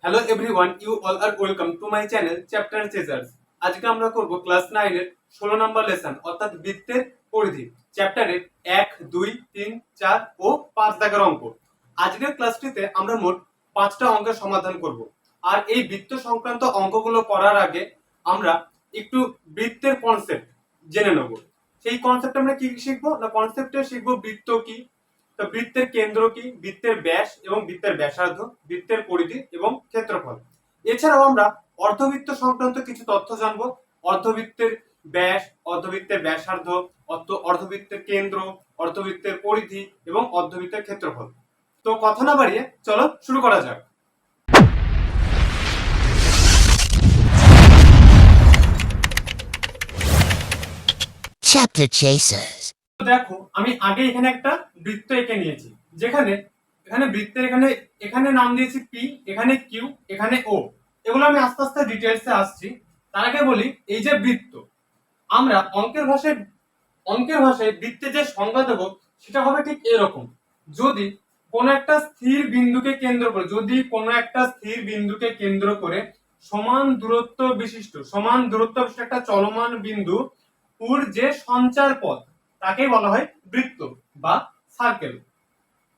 Hello everyone, you all are welcome to my channel chapter chasers. আজকে আমরা করব class 9 এর 16 নম্বর লেসন অর্থাৎ বৃত্তের পরিধি চ্যাপ্টারের 1, 2, 3, 4 ও 5 দাগের অঙ্ক। আজকের ক্লাসটিতে আমরা মোট 5টা অঙ্কের সমাধান করব। আর এই বৃত্ত সংক্রান্ত অঙ্কগুলো করার আগে আমরা একটু বৃত্তের কনসেপ্ট জেনে নেব। সেই কনসেপ্ট আমরা কি শিখবো না, কনসেপ্টে শিখবো বৃত্ত কি, তো বৃত্তের কেন্দ্র কি, বৃত্তের ব্যাস এবং বৃত্তের ব্যাসার্ধ, বৃত্তের পরিধি এবং ক্ষেত্রফল। এছাড়াও আমরা অর্ধবৃত্ত সংক্রান্ত কিছু তথ্য জানবো। অর্ধবৃত্তের ব্যাস, অর্ধবৃত্তের ব্যাসার্ধ, অর্ধবৃত্তের কেন্দ্র, অর্ধবৃত্তের পরিধি এবং অর্ধবৃত্তের ক্ষেত্রফল। তো কথা না বাড়িয়ে চলো শুরু করা যাক। Chapter Chasers. দেখো, আমি আগে এখানে একটা বৃত্ত এঁকে নিয়েছি, যেখানে এখানে বৃত্তের এখানে এখানে নাম দিয়েছি পি, এখানে কিউ, এখানে ও। এগুলো আমি আস্তে আস্তে ডিটেলসে আসছি। তার আগে বলি, এই যে বৃত্ত, আমরা অঙ্কের ভাষায় বৃত্তে যে সংজ্ঞা দেবো সেটা হবে ঠিক এরকম। যদি কোনো একটা স্থির বিন্দুকে কেন্দ্র করে সমান দূরত্ব বিশিষ্ট একটা চলমান বিন্দু পুর যে সঞ্চার পথ তাকেই বলা হয় বৃত্ত বা সার্কেল।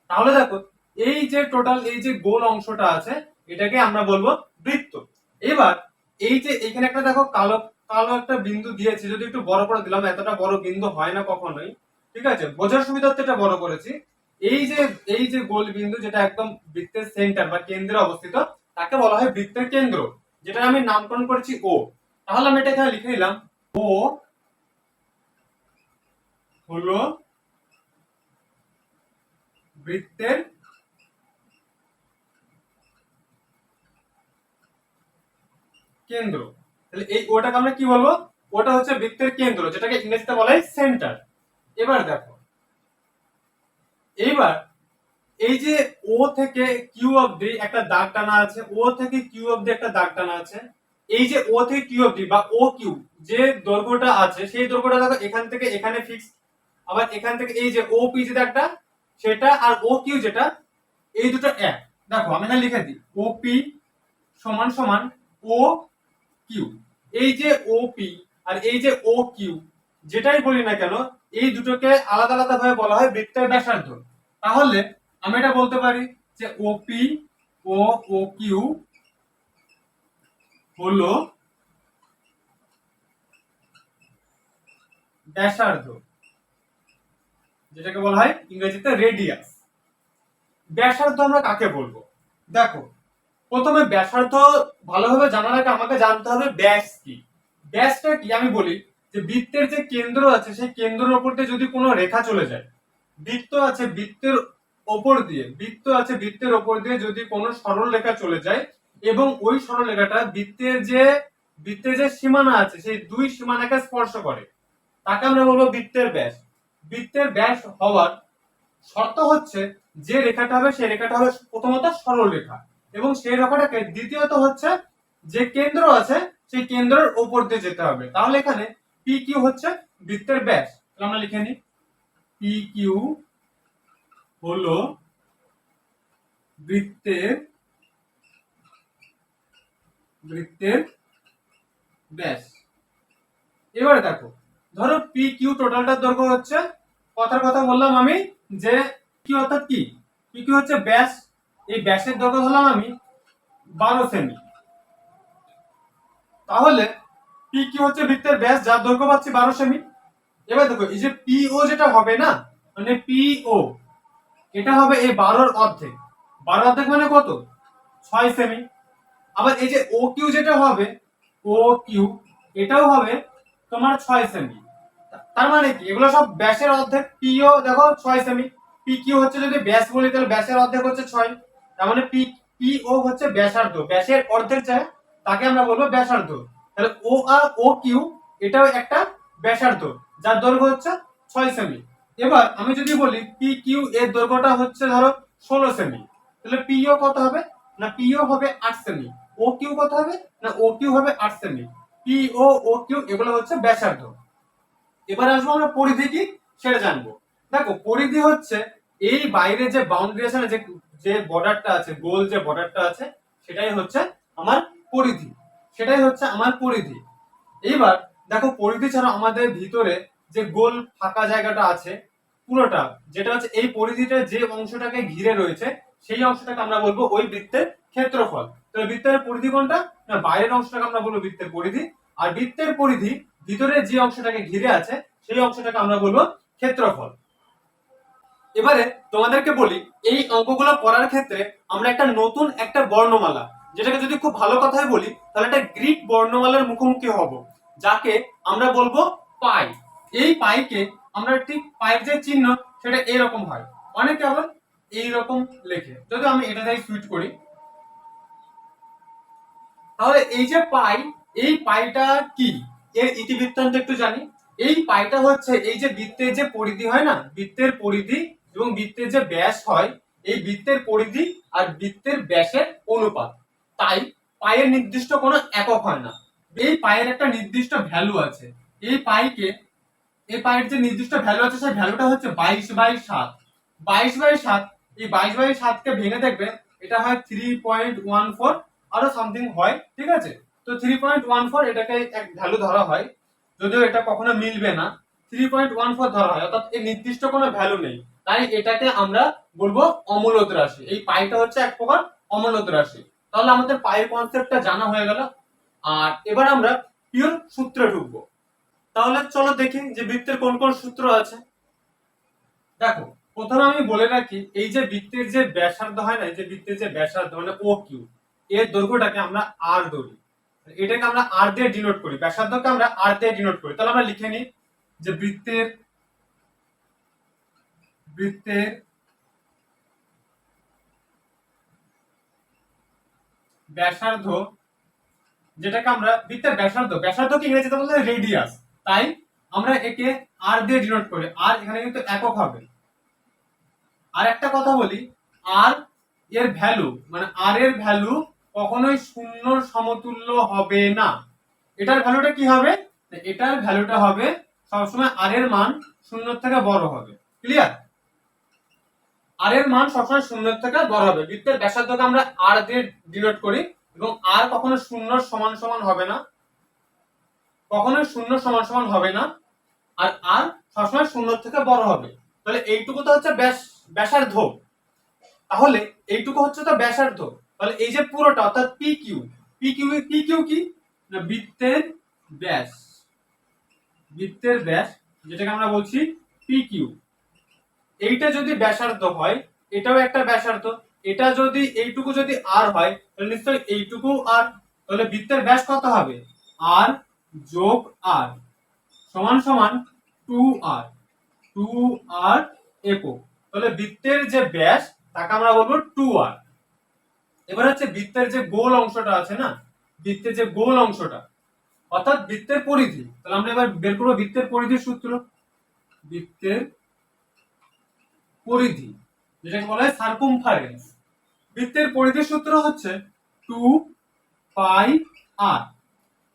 তাহলে দেখো, এই যে টোটাল এই যে গোল অংশটা আছে এটাকে আমরা বলবো বৃত্ত। এবার এই যে এখানে একটা দেখো কালো কালো একটা বিন্দু দিয়েছে, যদি একটু বড় করে দিলাম, এতটা বড় বিন্দু হয় না কখনোই, ঠিক আছে, বোঝার সুবিধার্থে এটা বড় করেছি। এই যে গোল বিন্দু যেটা একদম বৃত্তের সেন্টার বা কেন্দ্রে অবস্থিত তাকে বলা হয় বৃত্তের কেন্দ্র, যেটা আমি নামকরণ করেছি ও। তাহলে আমি এটা এখানে লিখে নিলাম, ও হলো বৃত্তের কেন্দ্র। তাহলে এই ওটাকে আমরা কি বলবো? ওটা হচ্ছে বৃত্তের কেন্দ্র, যেটাকে ইংরেজিতে বলা হয় সেন্টার। এবার দেখো, এইবার এই যে ও থেকে কিউ অবধি একটা দাগ টানা আছে, ও থেকে কিউ অবধি একটা দাগ টানা আছে। এই যে ও থেকে কিউ অবধি বা ও কিউ যে দৈর্ঘ্যটা আছে সেই দৈর্ঘ্যটা দেখো এখান থেকে এখানে ফিক্স। আবার এখান থেকে এই যে ও পি যে দাগটা সেটা আর ও কিউ যেটা, এই দুটো এক। দেখো আমি এখানে লিখে দিই, ও পি সমান সমান ও কিউ। এই যে ও পি আর এই যে ও কিউ যেটাই বলি না কেন, এই দুটোকে আলাদা আলাদা ভাবে বলা হয় বৃত্তের ব্যাসার্ধ। তাহলে আমি এটা বলতে পারি যে ওপি ও ও কিউ হলো ব্যাসার্ধ, যেটাকে বলা হয় ইংরেজিতে রেডিয়াস। ব্যাসার্ধ আমরা কাকে বলবো? দেখো, প্রথমে ব্যাসার্ধ ভালোভাবে জানার আগে আমাকে জানতে হবে ব্যাস কি। ব্যাসটা কি আমি বলি, যে বৃত্তের যে কেন্দ্র আছে সেই কেন্দ্রের উপর দিয়ে যদি কোনো রেখা চলে যায়, বৃত্তের ওপর দিয়ে যদি কোনো সরল রেখা চলে যায় এবং ওই সরল রেখাটা বৃত্তের যে সীমানা আছে সেই দুই সীমানাকে স্পর্শ করে, তাকে আমরা বলবো বৃত্তের ব্যাস। বৃত্তের ব্যাস হওয়ার শর্ত হচ্ছে যে রেখাটা হবে সেই রেখাটা হবে প্রথমত সরল রেখা, এবং সেই রেখাটাকে দ্বিতীয়ত হচ্ছে যে কেন্দ্র আছে সেই কেন্দ্রের উপর দিয়ে যেতে হবে। তাহলে এখানে পি কিউ হচ্ছে বৃত্তের ব্যাস। আমরা লিখে নিই, পি কিউ হলো বৃত্তের ব্যাস। এবারে দেখো, ধরো পি কিউ টোটালটার দৈর্ঘ্য হচ্ছে, কথার কথা বললাম আমি যে কি অর্থাৎ কি, পি কিউ হচ্ছে ব্যাস। এই ব্যাসের দৈর্ঘ্য ধরলাম আমি 12 সেমি। তাহলে পি কিউ হচ্ছে বৃত্তের ব্যাস যার দৈর্ঘ্য পাচ্ছি 12 সেমি। এবার দেখো, এই যে পি ও যেটা হবে না, মানে পি ও এটা হবে এই 12 অর্ধেক। 12 অর্ধেক মানে কত? 6 সেমি। আবার এই যে ও কিউ যেটা হবে, ও কিউ এটাও হবে তোমার 6 সেমি। তার মানে কি, এগুলো সব ব্যাসের অর্ধেক। পিও দেখো 6 সেমি, পি কিউ হচ্ছে যদি ব্যাস বলি তাহলে ব্যাসের অর্ধেক হচ্ছে 6। তার মানে পিও হচ্ছে ব্যাসার্ধ, ব্যাসের অর্ধেক যায় তাকে আমরা বলবো ব্যাসার্ধ। তাহলে ও আর ও কিউ এটাও একটা ব্যাসার্ধ যার দৈর্ঘ্য হচ্ছে 6 সেমি। এবার আমি যদি বলি পি কিউ এর দৈর্ঘ্যটা হচ্ছে ধরো 16 সেমি, তাহলে পিও কত হবে না, পিও হবে 8 সেমি। ও কিউ কত হবে না, ও কিউ হবে 8 সেমি। পিও ও কিউ এগুলো হচ্ছে ব্যাসার্ধ। এবার আসবো আমরা পরিধি কি সেটা জানবো। দেখো, পরিধি হচ্ছে এই বাইরে যে বাউন্ডারি আছে না, যে বর্ডারটা আছে, গোল যে বর্ডারটা আছে সেটাই হচ্ছে আমার পরিধি, সেটাই হচ্ছে আমার পরিধি। এইবার দেখো পরিধি ছাড়া আমাদের ভিতরে যে গোল ফাঁকা জায়গাটা আছে পুরোটা, যেটা হচ্ছে এই পরিধিটা যে অংশটাকে ঘিরে রয়েছে সেই অংশটাকে আমরা বলবো ওই বৃত্তের ক্ষেত্রফল। তাহলে বৃত্তের পরিধি কোনটা না, বাইরের অংশটাকে আমরা বলবো বৃত্তের পরিধি, আর বৃত্তের পরিধি ভিতরে যে অংশটাকে ঘিরে আছে সেই অংশটাকে আমরা বলবো ক্ষেত্রফল। এবারে তোমাদেরকে বলি এই অঙ্কগুলো করার ক্ষেত্রে আমরা একটা নতুন একটা বর্ণমালা, যেটাকে যদি খুব ভালো কথায় বলি তাহলে একটা গ্রিক বর্ণমালার মুখোমুখি হব, যাকে আমরা বলবো পাই। এই পাইকে আমরা ঠিক পাইয়ের যে চিহ্ন সেটা এরকম হয়, অনেকে আবার এইরকম লেখে, যদি আমি এটা দিয়ে সুইচ করি তাহলে এই যে পাই, এই পাইটা কি এর ইতিবৃত্তান্ত একটু জানি। এই পাইটা হচ্ছে এই যে বৃত্তের যে পরিধি হয় না, বৃত্তের পরিধি এবং বৃত্তের যে ব্যাস হয়, এই বৃত্তের পরিধি আর বৃত্তের ব্যাসের অনুপাত। তাই পায়ের নির্দিষ্ট কোনো একক হয় না, এই পায়ের একটা নির্দিষ্ট ভ্যালু আছে। এই পাইকে, এই পায়ের যে নির্দিষ্ট ভ্যালু আছে সেই ভ্যালুটা হচ্ছে 22/7। 22/7, এই 22/7 কে ভেঙে দেখবে এটা হয় 3.14 আরো সামথিং হয়, ঠিক আছে। তো 3.14 এটাকে এক ভ্যালু ধরা হয়, যদিও এটা কখনো মিলবে না, 3.14 ধরা হয়, অর্থাৎ এর নির্দিষ্ট কোনো ভ্যালু নেই। তাই এটাকে আমরা বলবো অমূলত রাশি। এই পাইটা হচ্ছে এক প্রকার অমূলত রাশি। তাহলে আমাদের পাইয়ের কনসেপ্টটা জানা হয়ে গেল। আর এবার আমরা পিওর সূত্রে ঢুকবো। তাহলে চলো দেখি যে বৃত্তের কোন কোন সূত্র আছে। দেখো প্রথমে আমি বলে রাখি, এই যে বৃত্তের যে ব্যাসার্ধ হয় না, এই যে বৃত্তের যে ব্যাসার্ধ মানে ও কিউ, এর দৈর্ঘ্যটাকে আমরা আর ধরি, এটাকে আমরা আর দিয়ে ডিনোট করি, ব্যাসার্ধকে আমরা আর দিয়ে ডিনোট করি। তাহলে আমরা লিখে নিই যে বৃত্তের বৃত্তের ব্যাসার্ধ, যেটাকে আমরা বৃত্তের ব্যাসার্ধ, ব্যাসার্ধকে ইংরেজিতে বলে রেডিয়াস, তাই আমরা একে আর দিয়ে ডিনোট করি। আর এখানে কিন্তু একক হবে। আর একটা কথা বলি, আর এর ভ্যালু মানে আর এর ভ্যালু কখনোই শূন্যর সমতুল্য হবে না। এটার ভ্যালুটা কি হবে, এটার ভ্যালুটা হবে সবসময় আর এর মান শূন্যর থেকে বড় হবে। ক্লিয়ার? আর এর মান সবসময় শূন্যের থেকে বড় হবে। বৃত্তের ব্যাসার্ধকে আমরা আর দিয়ে ডিনোট করি এবং আর কখনো শূন্যর সমান সমান হবে না, কখনোই শূন্য সমান সমান হবে না, আর আর সবসময় শূন্যর থেকে বড় হবে। তাহলে এইটুকু তো হচ্ছে ব্যাসার্ধ, তাহলে এইটুকু হচ্ছে তো ব্যাসার্ধ। তাহলে এই যে পুরোটা অর্থাৎ পি কিউ, পি কিউ কি না, বৃত্তের ব্যাস, বৃত্তের ব্যাস যেটাকে আমরা বলছি পি কিউ। এইটা যদি ব্যাসার্ধ হয়, এটাও একটা ব্যাসার্ধ, এটা যদি এইটুকু যদি আর হয় তাহলে নিশ্চয়ই এইটুকু আর। তাহলে বৃত্তের ব্যাস কত হবে, আর যোগ আর সমান সমান 2r, 2r একক। তাহলে বৃত্তের যে ব্যাস তাকে আমরা বলবো 2r। এবার হচ্ছে বৃত্তের যে গোল অংশটা আছে না, বৃত্তের যে গোল অংশটা অর্থাৎ বৃত্তের পরিধি। তাহলে আমরা এবার বের করবো বৃত্তের পরিধির সূত্র। বৃত্তের পরিধি যেটাকে বলা হয় সার্কুমফারেন্স। বৃত্তের পরিধির সূত্র হচ্ছে 2 পাই আর।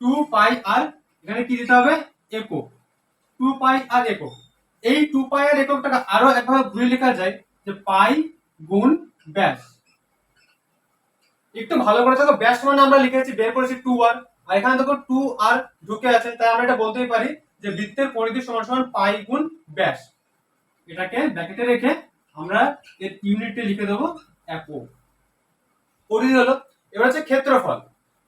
2 পাই আর, এখানে কি দিতে হবে, একক। 2 পাই আর একক। এই 2 পাই আর এককটাকে আরো একভাবে ঘুরে লেখা যায় যে পাই গুণ ব্যাস। একটু ভালো করে দেখো, ব্যাস মানে আমরা লিখেছি বের করেছি 2r, আর এখানে দেখো 2r ঢুকে আছে, তাই আমরা এটা বলতেই পারি যে বৃত্তের পরিধি সমান সমান পাই গুণ ব্যাস। এটাকে ব্র্যাকেটে রেখে আমরা এর ইউনিটে লিখে দেবো একক। পরিধি হলো। এবার হচ্ছে ক্ষেত্রফল।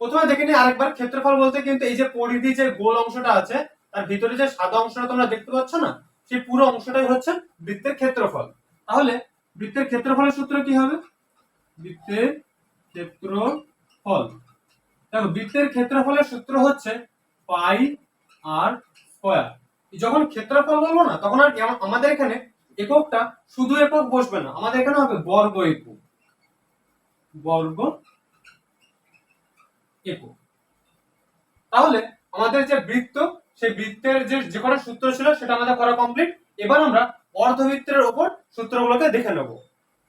প্রথমে দেখে নিই আরেকবার, ক্ষেত্রফল বলতে কিন্তু এই যে পরিধি যে গোল অংশটা আছে তার ভিতরে যে সাদা অংশটা তোমরা দেখতে পাচ্ছ না, সেই পুরো অংশটাই হচ্ছে বৃত্তের ক্ষেত্রফল। তাহলে বৃত্তের ক্ষেত্রফলের সূত্র কি হবে, বৃত্তের ক্ষেত্রফল, দেখো বৃত্তের ক্ষেত্রফলের সূত্র হচ্ছে পাই আর স্কয়ার। যখন ক্ষেত্রফল বলবো না তখন আর আমাদের এখানে এককটা শুধু একক বসবে না, আমাদের এখানে হবে বর্গ একক, বর্গ একক। তাহলে আমাদের যে বৃত্ত, সেই বৃত্তের যে কটা সূত্র ছিল সেটা আমাদের করা কমপ্লিট। এবার আমরা অর্ধবৃত্তের উপর সূত্রগুলোকে দেখে নেব।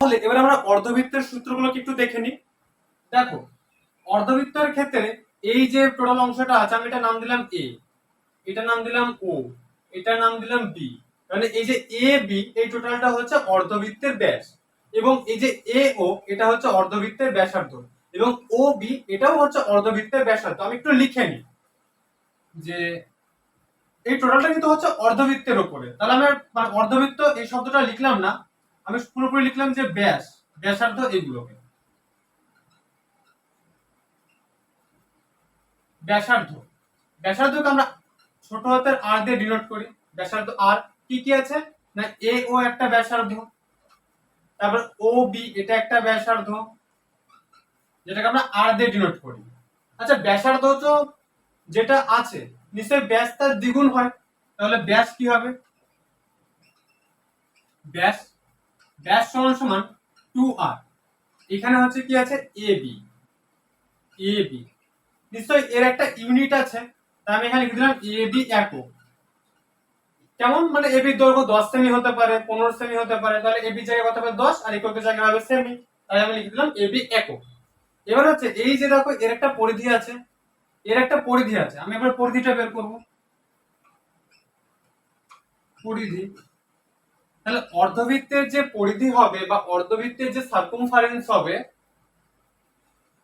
তাহলে এবার আমরা অর্ধবৃত্তের সূত্রগুলোকে একটু দেখে নিই। দেখো অর্ধবৃত্তের ক্ষেত্রে এই যে টোটাল অংশটা আছে আমি এটা নাম দিলাম এ, এটা নাম দিলাম ও, এটা নাম দিলাম বি। মানে এই যে এ বি এই টোটালটা হচ্ছে অর্ধবৃত্তের ব্যাস, এবং এই যে এ ও এটা হচ্ছে অর্ধবৃত্তের ব্যাসার্ধ। এবং ও বি এটাও হচ্ছে অর্ধবৃত্তের ব্যাসার্ধ। আমি একটু লিখে নিই যে এই টোটালটা কিন্তু হচ্ছে অর্ধবৃত্তের উপরে। তাহলে আমি মানে অর্ধবৃত্ত এই শব্দটা লিখলাম না, আমি পুরোপুরি লিখলাম যে ব্যাস, ব্যাসার্ধ এগুলোকে ব্যাসার্ধ। ব্যাসার্ধকে আমরা ছোট হাতের আর দিয়ে ডিনোট করি। ব্যাসার্ধ আর কি কি আছে না, এ ও একটা ব্যাসার্ধ, তারপর ও বি এটা একটা ব্যাসার্ধ, যেটাকে আমরা আর দিয়ে ডিনোট করি। আচ্ছা ব্যাসার্ধ তো যেটা আছে নিশ্চয়ই ব্যাস তার দ্বিগুণ হয়, তাহলে ব্যাস কি হবে, ব্যাস ব্যাস সমান সমান 2r। এখানে হচ্ছে কি আছে এ বি, এ বি নিশ্চয়ই এর একটা ইউনিট আছে, তাই আমি এখানে লিখে দিলাম এ বি একক। কেমন মানে এবি দৈর্ঘ্য 10 সেমি হতে পারে, 15 সেমি হতে পারে, তাহলে এবি জায়গায় কত হবে 10 আর এককের জায়গায় হবে সেমি, তাই আমি লিখে দিলাম এবি একক। এবার হচ্ছে এই যে দেখো এর একটা পরিধি আছে, এর একটা পরিধি আছে, আমি এবার পরিধিটা বের করব। পরিধি, তাহলে অর্ধবৃত্তের যে পরিধি হবে বা অর্ধবৃত্তের যে সার্কামফারেন্স হবে,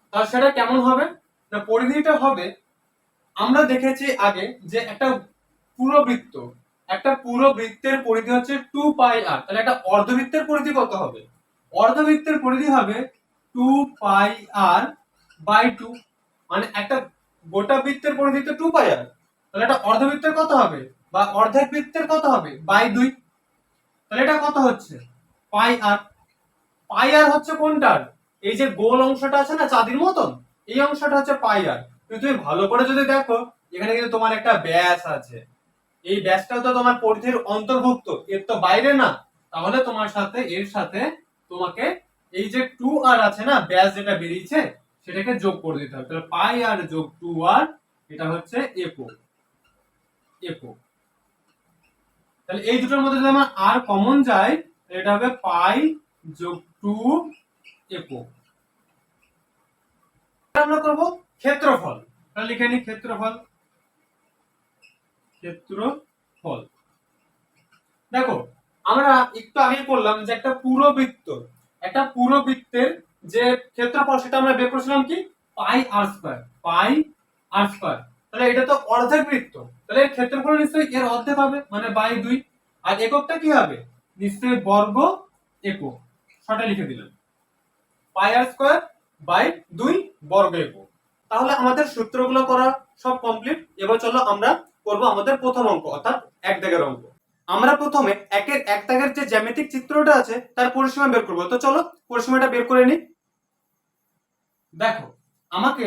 তাহলে সেটা কেমন হবে না, পরিধিটা হবে, আমরা দেখেছি আগে যে একটা পুরো বৃত্তের পরিধি হচ্ছে 2 পাই আর, তাহলে একটা অর্ধবৃত্তের পরিধি কত হবে, অর্ধবৃত্তের পরিধি হবে 2 পাই আর বাই 2, মানে একটা গোটা বৃত্তের পরিধি তো 2 পাই আর, তাহলে একটা অর্ধবৃত্তের কত হবে বা অর্ধেক বৃত্তের কত হবে বাই 2, তাহলে এটা কত হচ্ছে পাই আর। পাই আর হচ্ছে কোনটার, এই যে গোল অংশটা আছে না চাঁদির মতন, এই অংশটা হচ্ছে পাই আর। তুমি ভালো করে যদি দেখো এখানে কিন্তু তোমার একটা ব্যাস আছে, এই ব্যাসটাও তো তোমার পরিধির অন্তর্ভুক্ত, এর তো বাইরে না, তাহলে তোমার সাথে এর সাথে তোমাকে এই যে 2 আর আছে না ব্যাস যেটা বেরিয়েছে সেটাকে যোগ করে দিতে হবে। তাহলে পাই আর যোগ 2 আর এটা হচ্ছে একক, একক। তাহলে এই দুটোর মধ্যে যদি আমার আর কমন যায় এটা হবে পাই যোগ 2 একক। আমরা করব ক্ষেত্রফল, তাহলে লিখে নিই ক্ষেত্রফল, ক্ষেত্রফল। দেখো আমরা একটু আগে করলাম যে একটা পুরো বৃত্তের যে ক্ষেত্রফল সেটা আমরা বের করেছিলাম কি পাই আর স্কয়ার, পাই আর স্কয়ার। তাহলে এটা তো অর্ধেক বৃত্ত, তাহলে এর ক্ষেত্রফল নিশ্চয়ই এর অর্ধেক হবে মানে বাই 2, আর এককটা কি হবে নিশ্চয়ই বর্গ একক, সেটা লিখে দিলাম পাই আর স্কয়ার বাই 2 বর্গ একক। তাহলে আমাদের সূত্রগুলো করা সব কমপ্লিট। এবার চলো আমরা করব আমাদের প্রথম অঙ্ক অর্থাৎ এক দাগের অঙ্ক। আমরা প্রথমে একের এক দাগের যে জ্যামিতিক চিত্রটা আছে তার পরিসীমা বের করব। তো চলো পরিসীমাটা বের করে নিই। দেখো আমাকে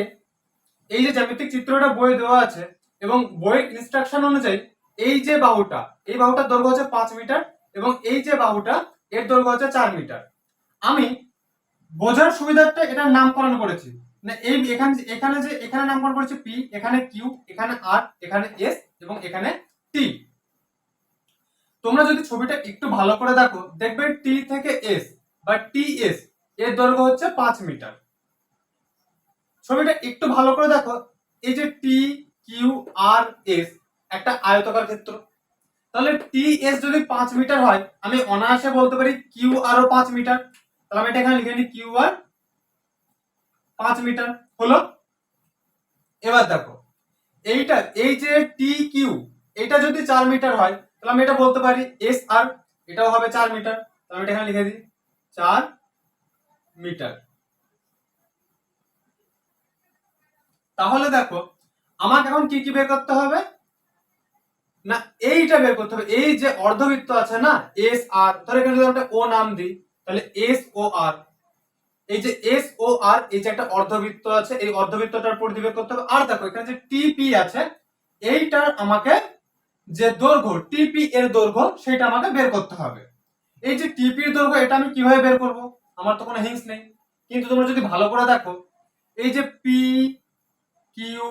এই যে জ্যামিতিক চিত্রটা বইয়ে দেওয়া আছে এবং বইয়ের ইনস্ট্রাকশন অনুযায়ী এই যে বাহুটা, এই বাহুটার দৈর্ঘ্য হচ্ছে 5 মিটার এবং এই যে বাহুটা এর দৈর্ঘ্য হচ্ছে 4 মিটার। আমি বোঝার সুবিধার্থে এটার নামকরণ করেছি, না এই এখানে নামকরণ করেছি পি, এখানে কিউ, এখানে আর, এখানে এস এবং এখানে টি। তোমরা যদি ছবিটা একটু ভালো করে দেখো দেখবে টি থেকে এস বা টি এস এর দৈর্ঘ্য হচ্ছে 5 মিটার। ছবিটা একটু ভালো করে দেখো, এই যে টি কিউ আর এস একটা আয়তাকার ক্ষেত্র, তাহলে টি এস যদি 5 মিটার হয় আমি অনায়াসে বলতে পারি কিউ আরও 5 মিটার, তাহলে আমি এটা এখানে লিখে নিই কিউ আর 5 মিটার হলো। এবার দেখো এইটা এই যে টি কিউ এটা যদি 4 মিটার হয় তাহলে আমি এটা বলতে পারি এস আর এটাও হবে 4 মিটার, তাহলে আমি এটা এখানে লিখে দিই 4 মিটার। তাহলে দেখো আমাকে এখন কি কি বের করতে হবে না, এইটা বের করতে হবে, এই যে অর্ধবৃত্ত আছে না এস আর, ধর এখানে যদি আমরা ও নাম দিই তাহলে এস ও আর, এই যে এস ও আর এই যে একটা অর্ধবৃত্ত আছে এই অর্ধবৃত্তটার পরিধি বের করতে হবে। আর দেখো এখানে যে টিপি আছে এইটার আমাকে যে দৈর্ঘ্য টিপি এর দৈর্ঘ্য সেটা আমাকে বের করতে হবে। এই যে টিপির দৈর্ঘ্য এটা আমি কিভাবে বের করব, আমার তো কোনো হিংস নেই, কিন্তু তোমরা যদি ভালো করে দেখো এই যে পি কিউ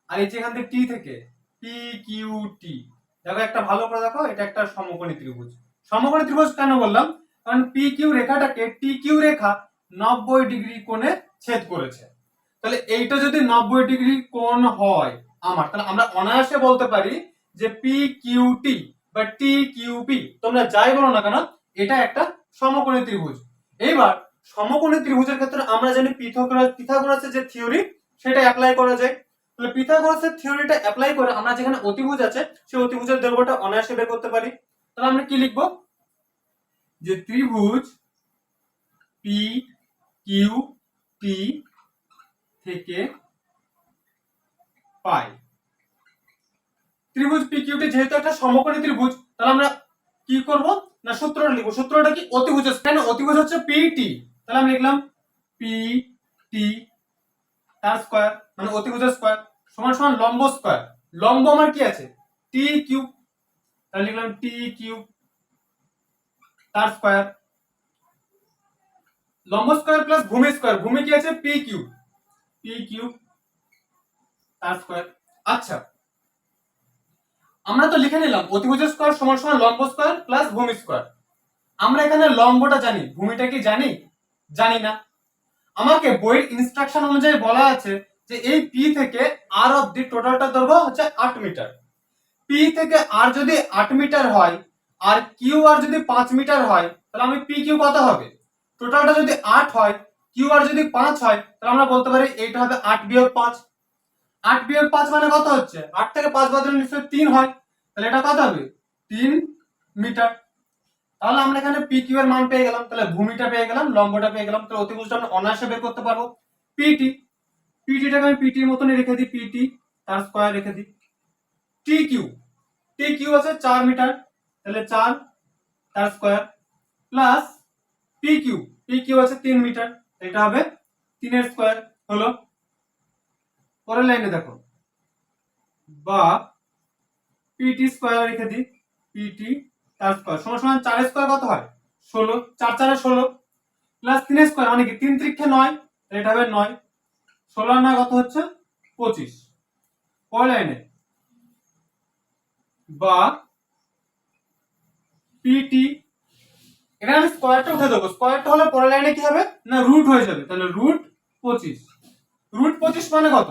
আর এই যে এখান থেকে টি থেকে পি কিউ টি, দেখো একটা ভালো করে দেখো এটা একটা সমকোণী ত্রিভুজ। সমকোণী ত্রিভুজ কেন বললাম, কারণ পি কিউ রেখাটাকে টি কিউ রেখা 90 ডিগ্রি কোণে ছেদ করেছে। তাহলে এইটা যদি 90 ডিগ্রি কোণ হয় আমার, তাহলে আমরা অনায়াসে বলতে পারি যে পি কিউ টি বা টি কিউ পি তোমরা যাই বলো না কেন এটা একটা সমকোণী ত্রিভুজ। এইবার সমকোণী ত্রিভুজের ক্ষেত্রে আমরা জানি পিথাগোরাসের যে থিওরি সেটা অ্যাপ্লাই করা যায়। তাহলে পিথাগোরাসের থিওরিটা অ্যাপ্লাই করে আমরা যেখানে অতিভুজ আছে সেই অতিভুজের দৈর্ঘ্যটা অনায়াসে বের করতে পারি। তাহলে আমরা কি লিখবো, যে ত্রিভুজ পি কিউ টি থেকে পাই। ত্রিভুজ পি কিউ টি যেহেতু একটা সমকোণী ত্রিভুজ, তাহলে আমরা কি করব না সূত্রটা লিখবো। সূত্রটা কি, অতিভুজ, কেন অতিভুজ হচ্ছে পি টি, তাহলে আমি লিখলাম পি টি তার স্কয়ার মানে অতিভুজের স্কয়ার সমান সমান লম্ব স্কয়ার। লম্ব আমার কি আছে টি কিউব, তাহলে লিখলাম টি কিউব তার স্কয়ার, লম্ব স্কয়ার প্লাস ভূমি স্কয়ার, ভূমি কি আছে পি কিউব তার স্কয়ার। আচ্ছা, আমরা তো লিখে নিলাম অতিভুজের স্কয়ার সমান সমান লম্ব স্কয়ার প্লাস ভূমি স্কয়ার। আমরা এখানে লম্বটা জানি, ভূমিটা কি জানি? জানি না। আমাকে বইয়ের ইনস্ট্রাকশন অনুযায়ী বলা আছে যে এই পি থেকে আর অবধি টোটালটা দৈর্ঘ্য হচ্ছে 8 মিটার। পি থেকে আর যদি 8 মিটার হয় আর কিউ আর যদি 5 মিটার হয়, তাহলে আমি পি কিউ কত হবে, টোটালটা যদি 8 হয় কিউ আর যদি 5 হয়, তাহলে আমরা বলতে পারি এইটা হবে 8 বিয়োগ 5। 8 বিয়োগ 5 মানে কত হচ্ছে, 8 থেকে 5 বাদ দিলে নিশ্চয়ই 3 হয়, তাহলে এটা কত হবে 3 মিটার। তাহলে আমরা এখানে পি কিউ এর মান পেয়ে গেলাম, তাহলে ভূমিটা পেয়ে গেলাম, লম্বটা পেয়ে গেলাম, তাহলে অতিভুজটা আমরা অনায়াসে বের করতে পারবো। পিটি, পিটিটাকে আমি পিটির মতনই রেখে দিই, পিটি তার স্কয়ার রেখে দিই। টি কিউ, টি কিউ আছে 4 মিটার, তাহলে 4 তার square plus P Q, P Q আছে 3 মিটার, এটা হবে 3 এর স্কয়ার হলো। পরের লাইনে দেখো, বা পিটি স্কয়ার রেখে দিই, পিটি তার স্কয়ার সমান সমান 4 এর স্কয়ার কত হয় 16, 4 4 16 প্লাস 3 এর স্কয়ার মানে কি 3 3 9, এটা হবে 9, 16 না কত হচ্ছে 25। পরের লাইনে, বা পিটি, এখানে আমি স্কয়ারটা উঠে দেবো, স্কয়ারটা হলে পরের লাইনে কি হবে না রুট হয়ে যাবে, তাহলে রুট 25। রুট 25 মানে কত,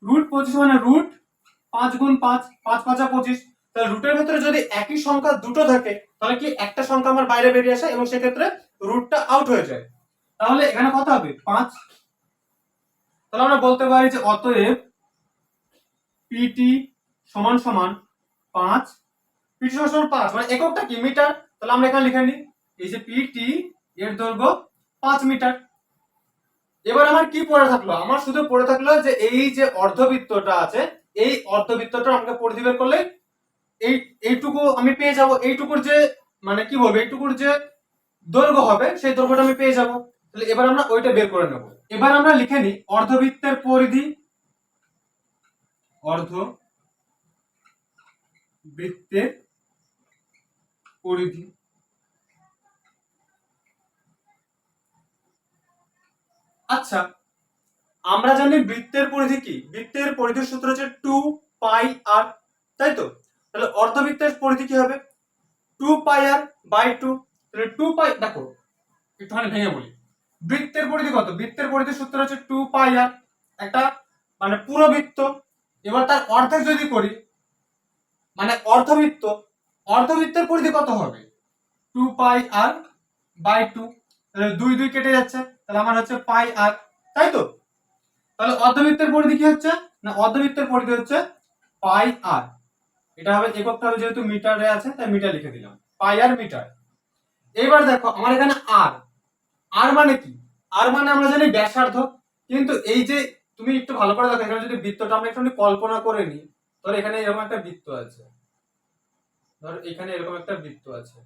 রুট 25 মানে রুট 5 গুণ 5, 5 5 25। তাহলে রুটের ভেতরে যদি একই সংখ্যা দুটো থাকে তাহলে কি একটা সংখ্যা আমার বাইরে বেরিয়ে আসে এবং সেক্ষেত্রে রুটটা আউট হয়ে যায়। তাহলে এখানে কত হবে 5। তাহলে আমরা বলতে পারি যে অতএব পিটি সমান সমান 5, পিটি সমান সমান 5 মানে এককটা কি মিটার, তাহলে আমরা এখানে লিখে নিই এই যে পিটি এর দৈর্ঘ্য 5 মিটার। এবার আমার কি পড়ে থাকলো, আমার শুধু পড়ে থাকলো যে এই যে অর্ধবৃত্তটা আছে এই অর্ধবৃত্তটা আমাকে পরিধি বের করলে এইটুকু আমি পেয়ে যাব, এইটুকুর যে মানে কি বলবো এইটুকুর যে দৈর্ঘ্য হবে সেই দৈর্ঘ্যটা আমি পেয়ে যাব। তাহলে এবার আমরা ওইটা বের করে নেব। এবার আমরা লিখে নিই অর্ধবৃত্তের পরিধি, অর্ধবৃত্তের পরিধি। আচ্ছা, আমরা জানি বৃত্তের পরিধি কি, বৃত্তের পরিধির সূত্র হচ্ছে 2 পাই আর, তাই তো? তাহলে অর্ধবৃত্তের পরিধি কি হবে 2 পাই আর বাই 2। তাহলে 2 পাই, দেখো একটুখানি ভেঙে বলি, বৃত্তের পরিধি কত, বৃত্তের পরিধির সূত্র হচ্ছে 2 পাই আর, একটা মানে পুরো বৃত্ত। এবার তার অর্ধেক যদি করি মানে অর্ধবৃত্ত, অর্ধবৃত্তের পরিধি কত হবে 2 পাই আর বাই 2, তাহলে 2 2 কেটে যাচ্ছে, তাহলে আমার হচ্ছে পাই আর, তাই তো? তাহলে অর্ধবৃত্তের পরিধি কি হচ্ছে না অর্ধবৃত্তের পরিধি হচ্ছে পাই আর, এটা হবে এককটা হবে যেহেতু মিটারে আছে তাই মিটার লিখে দিলাম, পাই আর মিটার। এবার দেখো আমার এখানে আর, আর মানে কি, আর মানে আমরা জানি ব্যাসার্ধ, কিন্তু এই যে তুমি একটু ভালো করে দেখো এখানে যদি বৃত্তটা আমরা একটু কল্পনা করে নিই, ধর এখানে এরকম একটা বৃত্ত আছে, ধর এখানে এরকম একটা বৃত্ত আছে,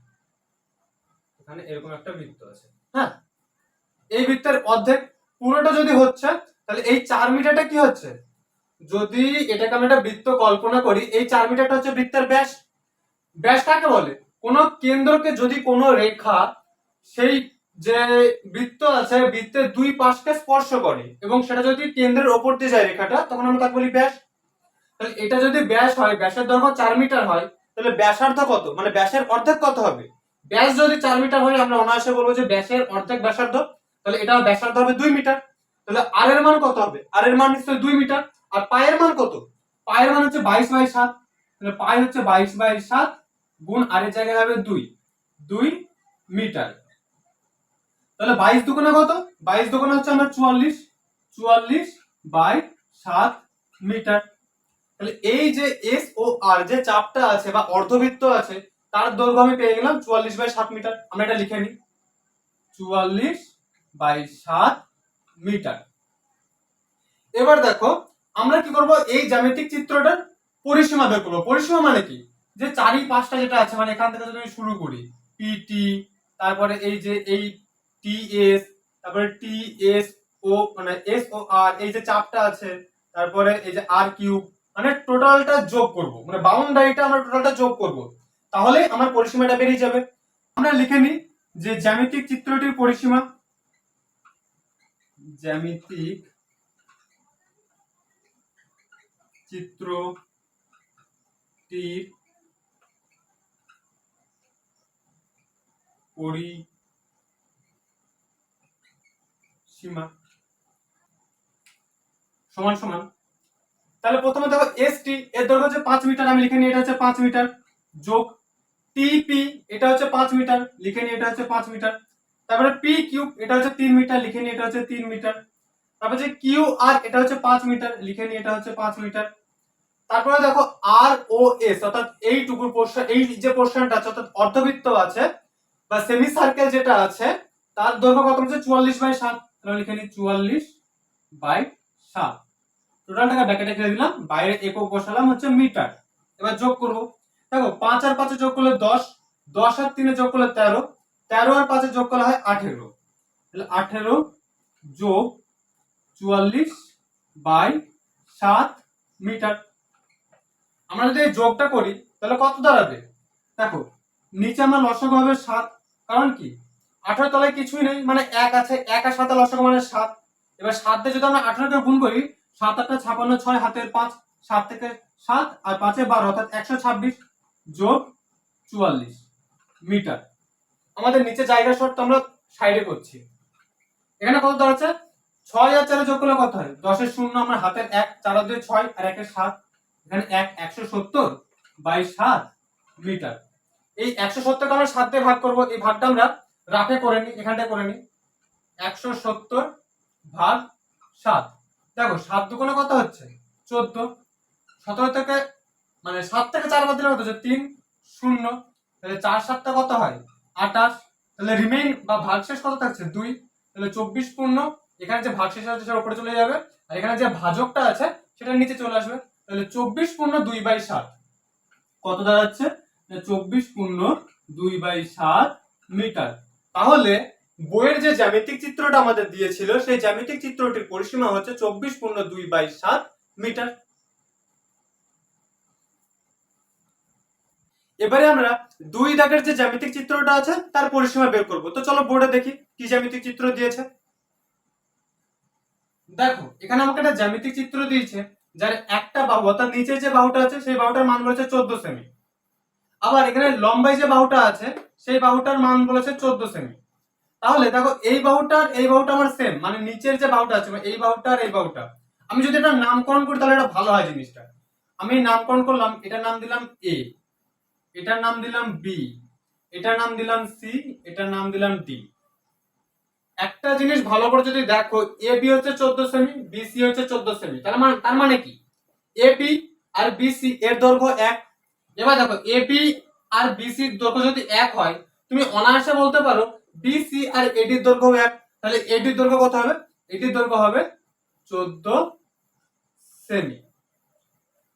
এখানে এরকম একটা বৃত্ত আছে, হ্যাঁ, এই বৃত্তের অর্ধেক পুরোটা যদি হচ্ছে তাহলে এই 4 মিটারটা কি হচ্ছে, যদি এটাকে আমরা একটা বৃত্ত কল্পনা করি এই 4 মিটারটা হচ্ছে বৃত্তের ব্যাস। ব্যাস কাকে বলে, কোন কেন্দ্রকে যদি কোন রেখা সেই যে বৃত্ত আছে বৃত্তের দুই পাশকে স্পর্শ করে এবং সেটা যদি কেন্দ্রের ওপর দিয়ে যায় রেখাটা তখন আমরা তাকে বলি ব্যাস। তাহলে এটা যদি ব্যাস হয়, ব্যাসের দৈর্ঘ্য 4 মিটার হয়, তাহলে ব্যাসার্ধ কত মানে ব্যাসের অর্ধেক কত হবে, ব্যাস যদি 4 মিটার হয় আমরা অনায়াসে বলবো যে ব্যাসের অর্ধেক ব্যাসার্ধ, তাহলে এটা ব্যাসার্ধ হবে 2 মিটার। তাহলে আর এর মান কত হবে, আর এর মান নিশ্চয়ই 2 মিটার। আর পায়ের মান কত, পায়ের মান হচ্ছে 22/7, তাহলে পাই হচ্ছে 22/7 গুণ আর এর জায়গায় হবে 2 মিটার। তাহলে 22 দুগুণে কত? 22 দুগুণে হচ্ছে আমরা 44, 44 বাই 7 মিটার। তাহলে এই যে এস ও আর যে চাপটা আছে বা অর্ধবৃত্ত আছে তার দৈর্ঘ্য আমি পেয়ে গেলাম 44 বাই 7 মিটার। আমরা এটা লিখে নিই, 44 বাই 7 মিটার। এবার দেখো আমরা কি করব, এই জ্যামিতিক চিত্রটার পরিসীমা বের করব। পরিসীমা মানে কি, যে চারিপাশটা যেটা আছে, মানে এখান থেকে যদি শুরু করি পিটি, তারপরে এই যে এই টিএস, তারপরে টিএস ও মানে এস ও আর, এই যে চাপটা আছে, তারপরে এই যে আর কিউব, মানে টোটালটা যোগ করব, মানে বাউন্ডারিটা আমরা টোটালটা যোগ করব, তাহলে আমার পরিসীমাটা বেরিয়ে যাবে। আমরা লিখে নিই যে জ্যামিতিক চিত্রটির পরিসীমা, জ্যামিতিক চিত্রটির পরিসীমা সমান সমান, তাহলে প্রথমে দেখো এসটি এর দৈর্ঘ্য হচ্ছে 5 মিটার, আমি লিখে নিই এটা হচ্ছে 5 মিটার, যোগ টিপি এটা হচ্ছে 5 মিটার, লিখে নিই এটা হচ্ছে 5 মিটার, তারপরে পি কিউব এটা হচ্ছে 3 মিটার, লিখে নিই এটা হচ্ছে 3 মিটার, তারপরে যে কিউ আর এটা হচ্ছে 5 মিটার, লিখে নিই এটা হচ্ছে 5 মিটার। তারপরে দেখো আর ও এস অর্থাৎ এইটুকুর পোর্শন, এই যে পোর্শনটা আছে অর্থাৎ অর্ধবৃত্ত আছে বা সেমি সার্কেল যেটা আছে তার দৈর্ঘ্য কত হচ্ছে 44 বাই 7, তাহলে লিখে নিই 44 বাই 7। টোটালটাকে ব্র্যাকেটে লিখে দিলাম, বাইরে একক বসালাম হচ্ছে মিটার। এবার যোগ করব, দেখো 5 আর 5 যোগ করলে 10, 10 আর 3 যোগ করলে 13, 13 আর 5 যোগ করলে হয় 18, তাহলে 18 যোগ 44 বাই 7 মিটার। আমরা যদি এই যোগটা করি তাহলে কত দাঁড়াবে, দেখো নিচে আমার লসাগু হবে 7, কারণ কি 18 তলায় কিছুই নেই, মানে 1 আছে, 1 আর 7 লসাগু মানে 7। এবার 7 দিয়ে যদি আমরা 18 কে গুণ করি, 7 8 56, 6 হাতের 5, 7 থেকে 7 আর 5 এ 12 অর্থাৎ 126 যোগ 44 মিটার। আমাদের নিচে জায়গা শর্ট আমরা সাইডে করছি। এখানে কত দাঁড়াচ্ছে, 6 আর 4 যোগ করলে কত হয়, 10 এর 0 আমরা হাতের 1, 4 আর 2 6 আর 1 এর 7, এখানে 170 বাই 7 মিটার। এই 170 কে আমরা 7 দিয়ে ভাগ করব, এই ভাগটা আমরা রাফে করে নিই, এখানটা করে নিই 170 ভাগ 7। দেখো 7 দুগুণে কত হচ্ছে 14, 17 থেকে মানে 7 থেকে 4 বাদ দিলে কত হচ্ছে 3 0, তাহলে 4 7 টা কত হয় 28, তাহলে রিমেইন বা ভাগশেষ কত থাকছে 2, তাহলে 24 পূর্ণ, এখানে যে ভাগশেষ আছে সেটা উপরে চলে যাবে আর এখানে যে ভাজকটা আছে সেটা নিচে চলে আসবে, তাহলে 24 পূর্ণ 2 বাই 7 কত দাঁড়াচ্ছে, 24 পূর্ণ 2 বাই 7 মিটার। তাহলে বইয়ের যে জ্যামিতিক চিত্রটা আমাদের দিয়েছিল সেই জ্যামিতিক চিত্রটির পরিসীমা হচ্ছে 24 পূর্ণ 2 বাই 7 মিটার। এবারে আমরা দুই দাগের যে জ্যামিতিক চিত্রটা আছে তার পরিসীমা বের করব। তো চলো বোর্ডে দেখি কি জ্যামিতিক চিত্র দিয়েছে। দেখো এখানে আমাকে একটা জ্যামিতিক চিত্র দিয়েছে যার একটা বাহু অর্থাৎ নিচের যে বাহুটা আছে সেই বাহুটার মান বলেছে 14 সেমি, আবার এখানে লম্বাই যে বাহুটা আছে সেই বাহুটার মান বলেছে 14 সেমি। তাহলে দেখো এই বাহুটা আমার সেম, মানে নিচের যে বাহুটা আছে এই বাহুটা আর এই বাহুটা, আমি যদি এটা নামকরণ করি তাহলে এটা ভালো হয় জিনিসটা। আমি নামকরণ করলাম, এটার নাম দিলাম এ, এটার নাম দিলাম বি, এটার নাম দিলাম সি, এটার নাম দিলাম ডি। একটা জিনিস ভালো করে যদি দেখো, এ বি হচ্ছে 14 সেমি, বি সি হচ্ছে 14 সেমি, তার মানে কি A B R B C এর দৈর্ঘ্য এক। এবার দেখো A B R B C এর দৈর্ঘ্য যদি এক হয় তুমি অনায়াসে বলতে পারো বি সি আর এডির দৈর্ঘ্য এক, তাহলে এডির দৈর্ঘ্য কত হবে, এডির দৈর্ঘ্য হবে 14 সেমি।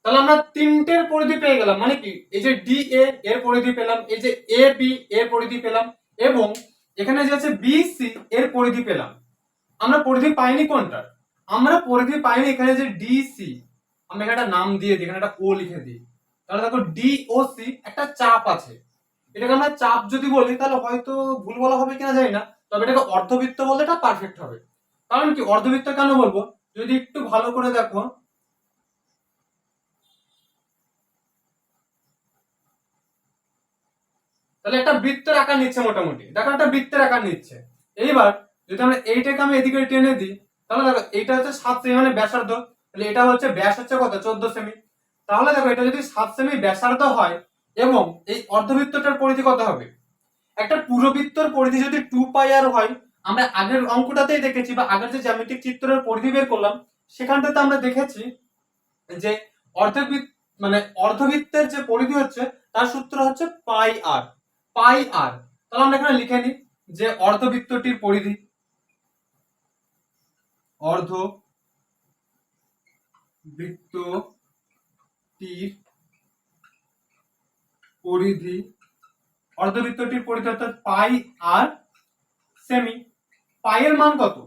তাহলে আমরা তিনটের পরিধি পেয়ে গেলাম, মানে কি এই যে ডি এ এর পরিধি পেলাম, এই যে এ বি এর পরিধি পেলাম, এবং এখানে যে আছে বি সি এর পরিধি পেলাম। আমরা পরিধি পাইনি কোনটার, আমরা পরিধি পাইনি এখানে যে ডি সি, আমরা এখানে একটা নাম দিয়ে দিই, এখানে একটা ও লিখে দিই। তাহলে দেখো ডি ও সি একটা চাপ আছে, এটাকে আমরা চাপ যদি বলি তাহলে হয়তো ভুল বলা হবে কিনা জানি না, তবে এটাকে অর্ধবৃত্ত বললে এটা পারফেক্ট হবে। কারণ কি অর্ধবৃত্ত কেন বলবো, যদি একটু ভালো করে দেখো, তাহলে একটা বৃত্তের আকার নিচ্ছে মোটামুটি, দেখো একটা বৃত্তের আকার নিচ্ছে। এইবার যদি আমরা এইটাকে আমি এদিকে টেনে দিই তাহলে দেখো এইটা হচ্ছে 7 সেমি মানে ব্যাসার্ধ, তাহলে এটা হচ্ছে ব্যাস হচ্ছে কত 14 সেমি। তাহলে দেখো এটা যদি 7 সেমি ব্যাসার্ধ হয় এবং এই অর্ধবৃত্তটার পরিধি কত হবে, একটা পুরো বৃত্তর পরিধি যদি 2 পাই আর হয় আমরা আগের অঙ্কটাতেই দেখেছি বা আগের যে জ্যামিতিক চিত্রের পরিধি বের করলাম সেখানটাতে আমরা দেখেছি যে অর্ধবৃত্ত মানে অর্ধবৃত্তের যে পরিধি হচ্ছে তার সূত্র হচ্ছে পাই আর। পাই আর, তাহলে আমরা এখানে লিখে নিই যে অর্ধবৃত্তটির পরিধি, অর্ধবৃত্তটির পরিধি, অর্ধবৃত্তটির পরিধি অর্থাৎ পাই আর সেমি। পাইয়ের মান কত?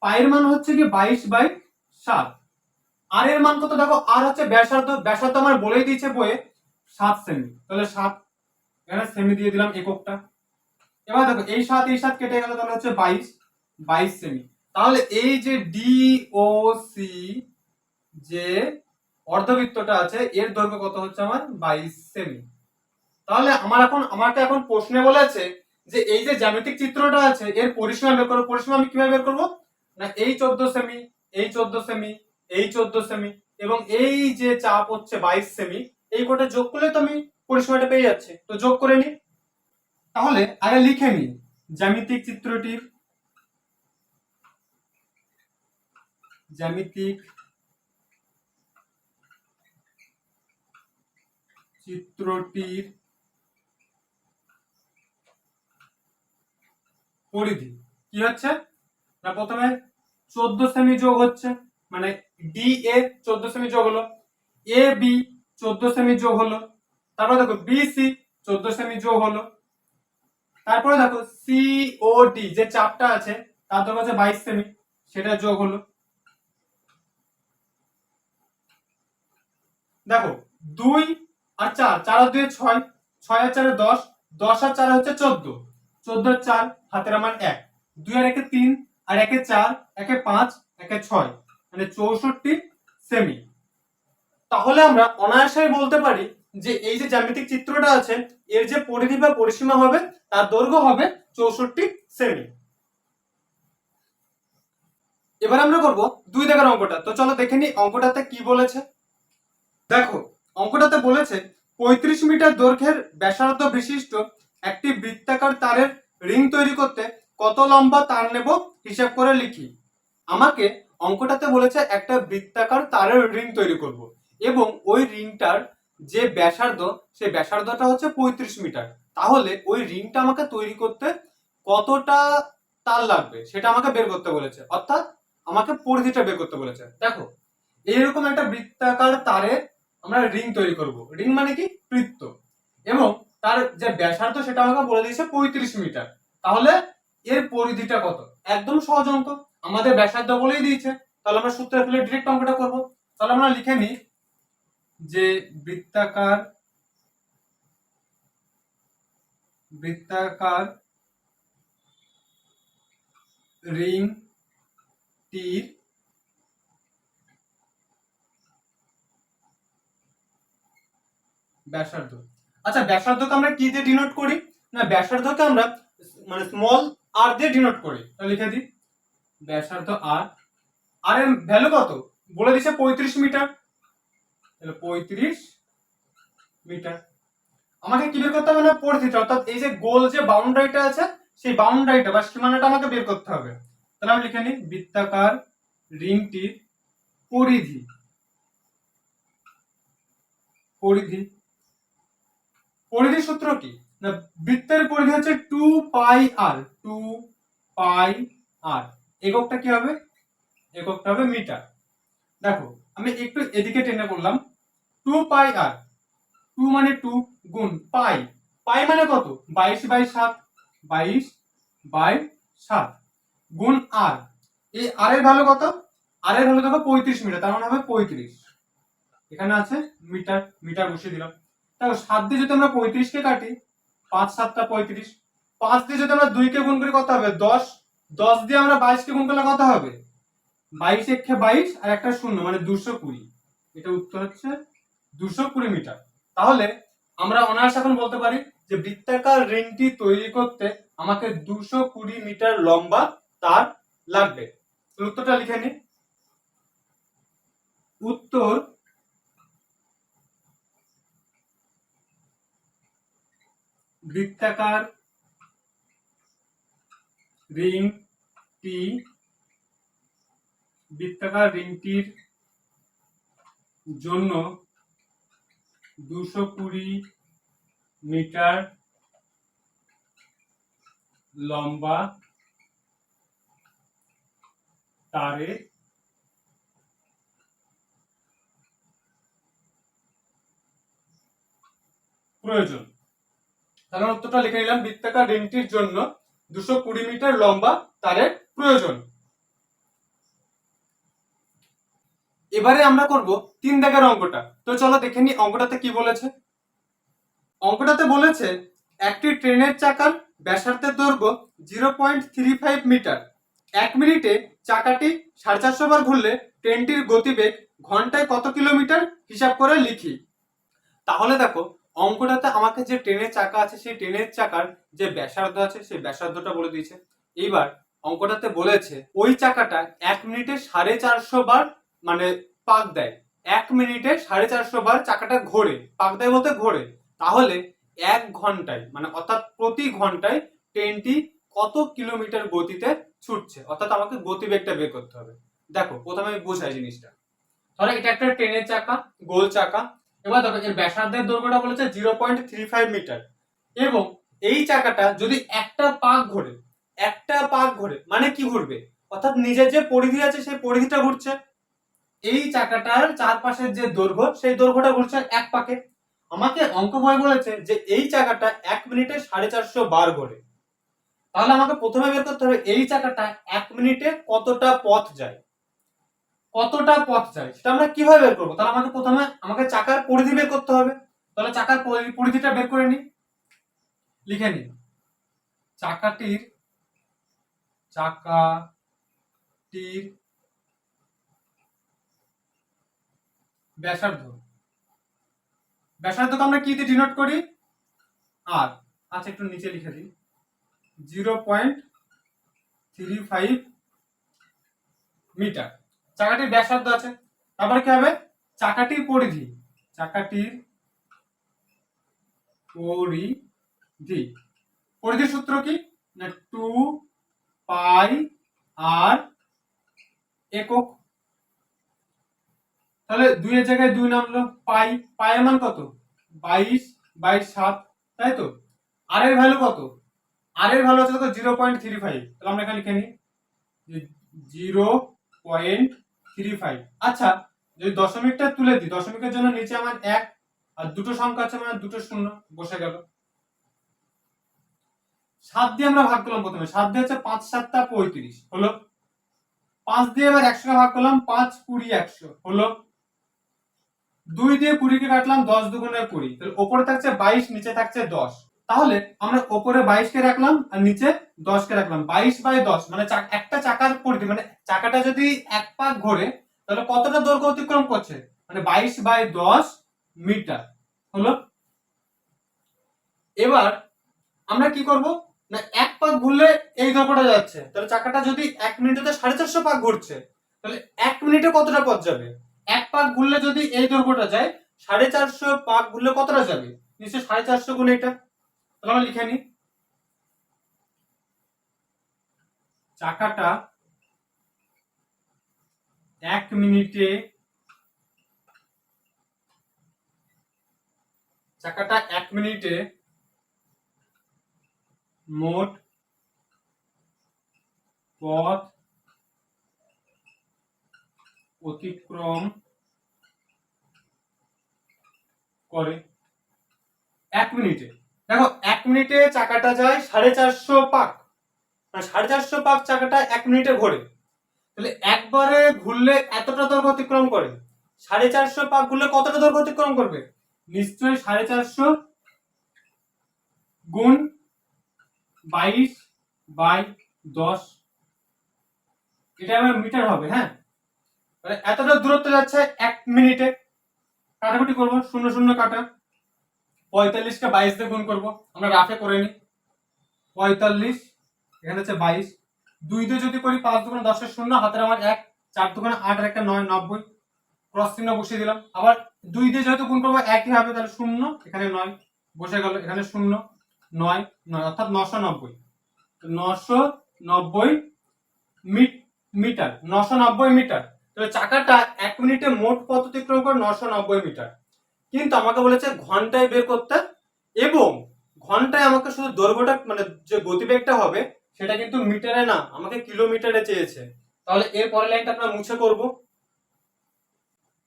পাইয়ের মান হচ্ছে কি 22/7। আর এর মান কত দেখো, আর হচ্ছে ব্যাসার্ধ, ব্যাসার্ধ আমার বলেই দিয়েছে বইয়ে 7 সেমি, তাহলে 7 এখানে সেমি দিয়ে দিলাম এককটা। এবার দেখো এই 7 কেটে গেল, তাহলে হচ্ছে 22 সেমি। তাহলে এই যে ডি ও সি যে অর্ধবৃত্তটা আছে এর দৈর্ঘ্য কত হচ্ছে আমার 22 সেমি। তাহলে আমাকে এখন প্রশ্নে বলেছে যে এই যে জ্যামিতিক চিত্রটা আছে এর পরিসীমা বের করো। পরিসীমা আমি কিভাবে বের করবো না, এই 14 সেমি, এই 14 সেমি, এই 14 সেমি এবং এই যে চাপ হচ্ছে 22 সেমি, এই কোটা যোগ করলে তো আমি পরিসীমাটা পেয়ে যাচ্ছি। তো যোগ করে নি। তাহলে আগে লিখে নি জ্যামিতিক চিত্রটির পরিধি কি হচ্ছে না, প্রথমে 14 সেমি যোগ হচ্ছে, মানে ডি এ 14 সেমি যোগ হলো, এ বি 14 সেমি যোগ হলো, তারপর দেখো বি সি 14 সেমি যোগ হলো, তারপরে দেখো সি ও ডি যে চাপটা আছে তার দৈর্ঘ্য হচ্ছে 22 সেমি, সেটা যোগ হলো। দেখো 2 আর 4, 4 আর 2 6, 6 আর 4 10, 10 আর 4 হচ্ছে 14, 14 আর 4 হাতের আমার 1, 2 আর 1 3 আর 1 4, 1 5, 1 6, মানে 64 সেমি। তাহলে আমরা অনায়াসে বলতে পারি যে এই যে জ্যামিতিক চিত্রটা আছে এর যে পরিধি বা পরিসীমা হবে তার দৈর্ঘ্য হবে 64 সেমি। এবার আমরা করব 2 দাগের অঙ্কটা। তো চলো দেখে নিই অঙ্কটাতে কি বলেছে। দেখো অঙ্কটাতে বলেছে 35 মিটার দৈর্ঘ্যের ব্যাসার্ধ বিশিষ্ট একটি বৃত্তাকার তারের রিং তৈরি করতে কত লম্বা তার নেব হিসাব করে লিখি। আমাকে অঙ্কটাতে বলেছে একটা বৃত্তাকার তারের রিং তৈরি করব এবং ওই রিংটার যে ব্যাসার্ধ সেই ব্যাসার্ধটা হচ্ছে 35 মিটার। তাহলে ওই রিংটা আমাকে তৈরি করতে কতটা তার লাগবে সেটা আমাকে বের করতে বলেছে, অর্থাৎ আমাকে পরিধিটা বের করতে বলেছে। দেখো এইরকম একটা বৃত্তাকার তারের আমরা রিং তৈরি করব। রিং মানে কি, বৃত্ত, এবং তার যে ব্যাসার্ধ সেটা আমাকে বলে দিয়েছে 35 মিটার। তাহলে এর পরিধিটা কত? একদম সহজ অঙ্ক, আমাদের ব্যাসার্ধ বলেই দিয়েছে, তাহলে আমরা সূত্রে ফেলে ডিরেক্ট অঙ্কটা করব। তাহলে আমরা লিখে নিই যে বৃত্তাকার রিং টির ব্যাসার্ধ। আচ্ছা ব্যাসার্ধকে আমরা কি দিয়ে ডিনোট করি না, ব্যাসার্ধকে আমরা মানে স্মল আর দিয়ে ডিনোট করি। তাহলে লিখে দিই ব্যাসার্ধ আর, আর এর ভ্যালু কত বলে দিছে 35 মিটার, তাহলে 35 মিটার। আমাকে কি বের করতে হবে না, পরিধিটা, অর্থাৎ এই যে গোল যে বাউন্ডারিটা আছে সেই বাউন্ডারিটা বা সীমানাটা আমাকে বের করতে হবে। তাহলে আমি লিখে নিই বৃত্তাকার রিংটির পরিধি, পরিধি পরিধির সূত্র কি না, বৃত্তের পরিধি হচ্ছে 2 পাই আর, 2 পাই আর, এককটা কি হবে, এককটা হবে মিটার। দেখো আমি একটু এদিকে টেনে বললাম 2 পাই আর, 2 মানে 2 গুণ পাই, পাই মানে কত 22/7, 22/7 গুণ আর, এই আর এর ভ্যালু কত, আর এর ভ্যালু দেখো 35 মিটার, তার মানে হবে 35, এখানে আছে মিটার, মিটার বসিয়ে দিলাম। দেখো 7 দিয়ে যদি আমরা 35 কে কাটি, 5 7 35, 5 দিয়ে যদি আমরা 2 কে গুণ করি কত হবে 10, 10 দিয়ে আমরা 22 কে গুণ করলে কত হবে 22 একে 22 আর একটা শূন্য মানে 220, এটা উত্তর হচ্ছে 220 মিটার। তাহলে আমরা অনায়াসে এখন বলতে পারি যে বৃত্তাকার রিংটি তৈরি করতে আমাকে 220 মিটার লম্বা তার লাগবে। উত্তরটা লিখে নি, উত্তর বৃত্তাকার রিংটি বৃত্তাকার রিংটির জন্য 220 মিটার লম্বা তারের প্রয়োজন। তাহলে উত্তরটা লিখে নিলাম, বৃত্তাকার রিংটির জন্য 220 মিটার লম্বা তারের প্রয়োজন। এবারে আমরা করব 3 দাগের অঙ্কটা। তো চলো দেখে নি অঙ্কটাতে কি বলেছে। অঙ্কটাতে বলেছে একটি ট্রেনের চাকার ব্যাসার্ধের দৈর্ঘ্য 0.35 মিটার। 1 মিনিটে চাকাটি 450 বার ঘুরলে ট্রেনটির গতিবেগ ঘন্টায় কত কিলোমিটার হিসাব করে লিখি। তাহলে দেখো অঙ্কটাতে আমাকে যে ট্রেনের চাকা আছে সেই ট্রেনের চাকার যে ব্যাসার্ধ আছে সেই ব্যাসার্ধটা বলে দিয়েছে। এইবার অঙ্কটাতে বলেছে ওই চাকাটা 1 মিনিটে 450 বার মানে পাক দেয়। 1 মিনিটে 450 বার চাকাটা ঘোরে, পাক দেয় বলতে ঘোরে। তাহলে 1 ঘন্টায় মানে অর্থাৎ প্রতি ঘন্টায় ট্রেনটি কত কিলোমিটার গতিতে ছুটছে, অর্থাৎ আমাকে গতিবেগটা বের করতে হবে। দেখো প্রথমে আমি বোঝাই জিনিসটা। ধরো এটা একটা ট্রেনের চাকা, গোল চাকা। এবার দেখো এর ব্যাসার্ধের দৈর্ঘ্যটা বলেছে 0.35 মিটার এবং এই চাকাটা যদি একটা পাক ঘোরে মানে কি ঘুরবে, অর্থাৎ নিজের যে পরিধি আছে সেই পরিধিটা ঘুরছে। এই চাকাটার চারপাশের যে দৈর্ঘ্য সেই দৈর্ঘ্যটা ঘুরছে এক পাকে। আমাকে অঙ্ক বই বলেছে যে এই চাকাটা 1 মিনিটে 450 বার ঘোরে। তাহলে আমাকে প্রথমে বের করতে হবে এই চাকাটা 1 মিনিটে কতটা পথ যায়, সেটা আমরা কিভাবে বের করবো। তাহলে আমাকে চাকার পরিধি বের করতে হবে। তাহলে চাকার পরিধিটা বের করে নি, লিখে নি চাকাটির ব্যাসার্ধকে আমরা কি দিয়ে ডিনোট করি, আর আচ্ছা একটু নিচে লিখে দিই 0.35 মিটার চাকাটির ব্যাসার্ধ আছে। তারপরে কি হবে, চাকাটির পরিধির সূত্র কি না 2 পাই আর একক। তাহলে 2 এর জায়গায় 2 নামলো, পাই এর মান কত 22/7, তাই তো। আর এর ভ্যালু কত, আর এর ভ্যালু হচ্ছে 0.35। তাহলে আমরা এখানে লিখে নিই 0.35। আচ্ছা যদি দশমিকটা তুলে দিই, দশমিকের জন্য নিচে আমার 1 আর দুটো সংখ্যা আছে মানে দুটো শূন্য বসে গেল। 7 দিয়ে আমরা ভাগ করলাম, প্রথমে 7 দিয়ে হচ্ছে 5 7 35 হলো। 5 দিয়ে এবার 100 কে ভাগ করলাম, 5 20 100 হলো। 2 দিয়ে 20 কে কাটলাম, 10 দুগুণে 20। তাহলে উপরে থাকছে 22, নিচে থাকছে 10। তাহলে আমরা উপরে 22 কে রাখলাম আর নিচে 10 কে রাখলাম। 22/10 মানে একটা চাকার পরিধি, মানে চাকাটা যদি এক পাক ঘোরে তাহলে কতটা দৈর্ঘ্য অতিক্রম করছে, মানে 22/10 মিটার হলো। এবার আমরা কি করব না, এক পাক ঘুরলে এই দৈর্ঘ্যটা যাচ্ছে, তাহলে চাকাটা যদি 1 মিনিটে 450 পাক ঘুরছে তাহলে 1 মিনিটে কতটা পথ যাবে। এক পাক ঘুরলে যদি এই দৈর্ঘ্যটা যায়, 450 পাক ঘুরলে কতটা যাবে, নিশ্চয়ই 450 গুণ এটা। তাহলে আমরা লিখে নিই চাকাটা 1 মিনিটে মোট পথ অতিক্রম করে 1 মিনিটে। দেখো 1 মিনিটে চাকাটা যায় 450 পাক, মানে 450 পাক চাকাটা 1 মিনিটে ঘোরে। তাহলে একবারে ঘুরলে এতটা দৈর্ঘ্য অতিক্রম করে, 450 পাক ঘুরলে কতটা দৈর্ঘ্য অতিক্রম করবে, নিশ্চয়ই 450 গুণ 22/10, এটা আমার মিটার হবে। হ্যাঁ এতটা দূরত্ব যাচ্ছে 1 মিনিটে। কাটাকুটি করবো, 0 0 কাটা, 45 কে 22 দিয়ে গুণ করবো, আমরা রাফে করে নিই 45, এখানে হচ্ছে 22, 2 দিয়ে যদি করি 5 দুগুণে 10 এর 0, হাতের আমার 1, 4 দুগুণে 8 আর 1 9 90, ক্রস চিহ্ন বসিয়ে দিলাম। আবার 2 দিয়ে যেহেতু গুণ করবো একই হবে, তাহলে 0 এখানে 9 বসে গেল, এখানে 0 9 9 অর্থাৎ 990। নব্বই মিটার, 990 মিটার। তাহলে চাকাটা 1 মিনিটে মোট পথ অতিক্রম করে 990 মিটার। কিন্তু আমাকে বলেছে ঘন্টায় বের করতে, এবং ঘন্টায় আমাকে শুধু দৈর্ঘ্যটা মানে যে গতিবেগটা হবে সেটা কিন্তু মিটারে না, আমাকে কিলোমিটারে চেয়েছে। তাহলে এর পরের লাইনটা আমরা মুছে করব।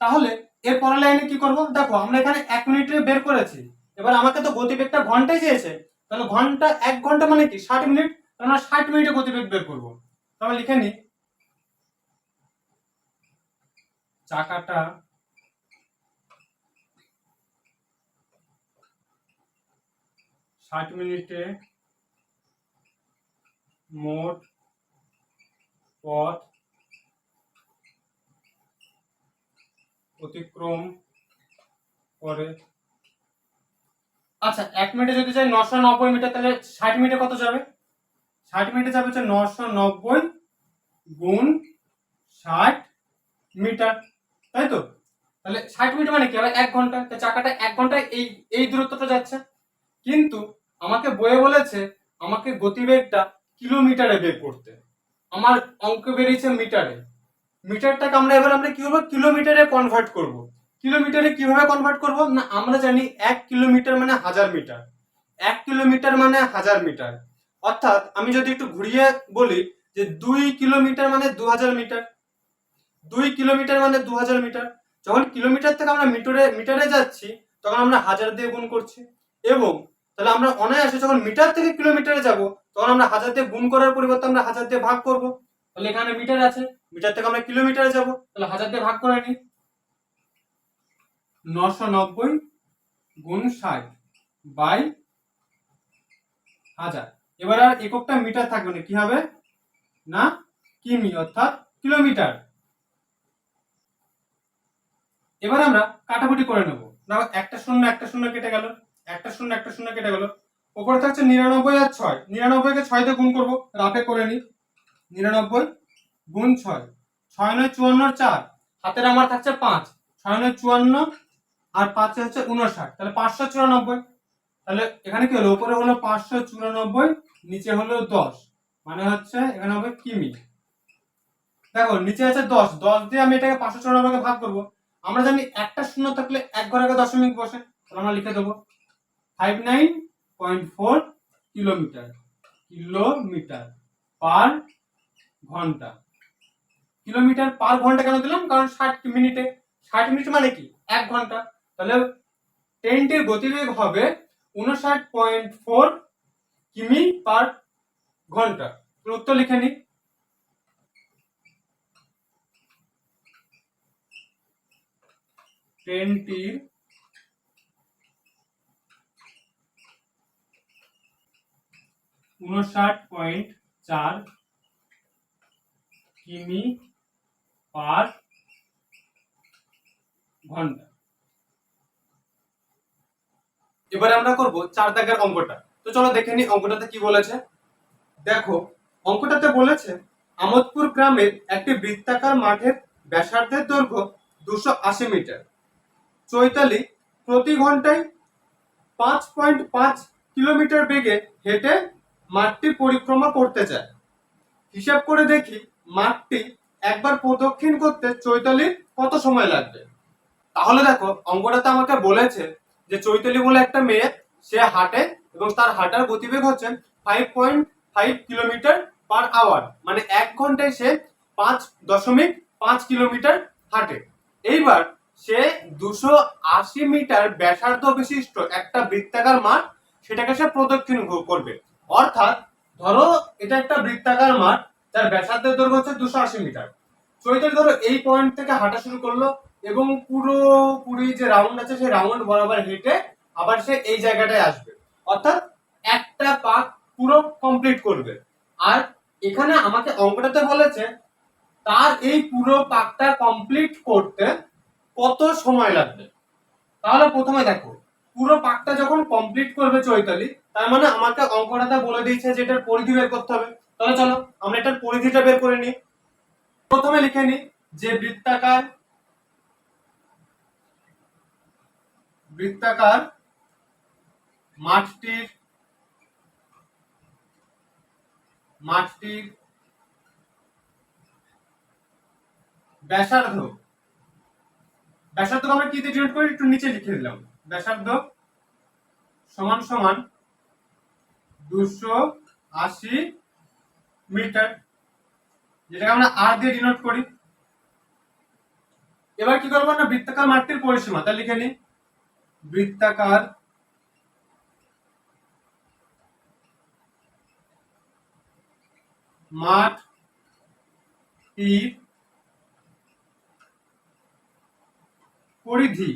তাহলে এর পরের লাইনে কি করব, দেখো আমরা এখানে 1 মিনিটে বের করেছি, এবার আমাকে তো গতিবেগটা ঘন্টায় চেয়েছে, তাহলে ঘন্টা 1 ঘন্টা মানে কি 60 মিনিট, আমরা 60 মিনিটে গতিবেগ বের করব। তাহলে লিখে নি চাকাটা 60 মিনিটে মোট পথ অতিক্রম করে। আচ্ছা 1 মিনিটে যদি যাই 990 মিটার, তাহলে 60 মিনিটে কত যাবে? 60 মিনিটে যাবে হচ্ছে 990 গুণ 60 মিটার, তাই তো? তাহলে 60 মিনিট মানে কি হবে 1 ঘন্টা, তো চাকাটা 1 ঘন্টায় এই এই দূরত্বটা যাচ্ছে। কিন্তু আমাকে বইয়ে বলেছে আমাকে গতিবেগটা কিলোমিটারে বের করতে, আমার অঙ্ক বেরিয়েছে মিটারে। মিটারটাকে আমরা কি করবো, কিলোমিটারে কনভার্ট করব। কিলোমিটারে কিভাবে কনভার্ট করব না, আমরা জানি 1 কিলোমিটার মানে 1000 মিটার, 1 কিলোমিটার মানে 1000 মিটার। অর্থাৎ আমি যদি একটু ঘুরিয়ে বলি যে 2 কিলোমিটার মানে 2000 মিটার, 2 কিলোমিটার মানে 2000 মিটার। যখন কিলোমিটার থেকে আমরা মিটারে যাচ্ছি তখন আমরা হাজার দিয়ে গুণ করছি, এবং তাহলে আমরা অনায়াসে যখন মিটার থেকে কিলোমিটারে যাব তখন আমরা হাজার দিয়ে গুণ করার পরিবর্তে আমরা হাজার দিয়ে ভাগ করব। তাহলে এখানে মিটার আছে, মিটার থেকে আমরা কিলোমিটারে যাব, তাহলে হাজার দিয়ে ভাগ করে নিই। 990 গুণ 60 বাই 1000। এবার আর এককটা মিটার থাকবে না, কি হবে না কিমি, অর্থাৎ কিলোমিটার। এবার আমরা কাটাকুটি করে নেব। দেখো একটা শূন্য একটা শূন্য কেটে গেল, একটা শূন্য একটা শূন্য কেটে গেল, উপরে থাকছে 99 আর 6, 99কে 6 দিয়ে গুণ করবো, রাফে করে নি। 99 গুণ 6, 6 9 54 4, হাতের আমার থাকছে 5, 6 9 54 আর 5 হচ্ছে 59, তাহলে 594। তাহলে এখানে কি হলো, উপরে হলো 594, নিচে হলো 10, মানে হচ্ছে এখানে হবে কিমি। দেখো নিচে আছে 10, 10 দিয়ে আমি এটাকে 594 ভাগ করব। আমরা জানি একটা শূন্য থাকলে এক ঘরে আগে দশমিক বসে, তাহলে আমরা লিখে দেবো 59.4 কিলোমিটার, কিলোমিটার পার ঘন্টা। কিলোমিটার পার ঘন্টা কেন দিলাম, কারণ 60 মিনিটে, 60 মিনিট মানে কি 1 ঘন্টা। তাহলে ট্রেনটির গতিবেগ হবে 59.4 কিমি পার ঘন্টা। উত্তর লিখে নি, ট্রেনটির 59.4 কিমি পার ঘন্টা। এবারে আমরা করব 4 দাগের অঙ্কটা। তো চলো দেখে নি অঙ্কটাতে কি বলেছে। দেখো অঙ্কটাতে বলেছে আমোদপুর গ্রামের একটি বৃত্তাকার মাঠের ব্যাসার্ধের দৈর্ঘ্য 280 মিটার। চৈতালি প্রতি ঘন্টায় 5.5 কিলোমিটার বেগে হেঁটে মাঠটি পরিক্রমা করতে চায়। হিসাব করে দেখি মাঠটি একবার প্রদক্ষিণ করতে চৈতালির কত সময় লাগবে। তাহলে দেখো অঙ্কটাতে আমাকে বলেছে যে চৈতালি বলে একটা মেয়ে, সে হাঁটে এবং তার হাঁটার গতিবেগ হচ্ছে 5.5 কিলোমিটার পার আওয়ার, মানে 1 ঘন্টায় সে 5.5 কিলোমিটার হাঁটে। এইবার সে 280 মিটার ব্যাসার্ধ বিশিষ্ট একটা বৃত্তাকার মাঠ, সেটাকে সে প্রদক্ষিণ করবে। অর্থাৎ ধরো এটা একটা বৃত্তাকার মাঠ যার ব্যাসার্ধের দৈর্ঘ্য হচ্ছে 280 মিটার। চৈতালি ধরো এই পয়েন্ট থেকে হাঁটা শুরু করলো এবং পুরোপুরি যে রাউন্ড আছে সেই রাউন্ড বরাবর হেঁটে আবার সে এই জায়গাটায় আসবে, অর্থাৎ একটা পাক পুরো কমপ্লিট করবে। আর এখানে আমাকে অঙ্কটাতে বলেছে তার এই পুরো পাকটা কমপ্লিট করতে কত সময় লাগবে। তাহলে প্রথমে দেখো পুরো পাকটা যখন কমপ্লিট করবে চৈতালি, তার মানে আমাকে অঙ্কটাতে বলে দিয়েছে যে এটার পরিধি বের করতে হবে। তাহলে চলো আমরা এটার পরিধিটা বের করে নিই। প্রথমে লিখে নিই যে বৃত্তাকার মাঠটির ব্যাসার্ধ, ব্যাসার্ধ আমরা কি দিয়ে ডিনোট করি একটু নিচে লিখে দিলাম, ব্যাসার্ধ সমান সমান 280 মিটার, যেটাকে আমরা আর দিয়ে ডিনোট করি। এবার কি করবো না, বৃত্তাকার মাঠটির পরিসীমা, তা লিখে নিই, বৃত্তাকার মাঠটির পরিধি,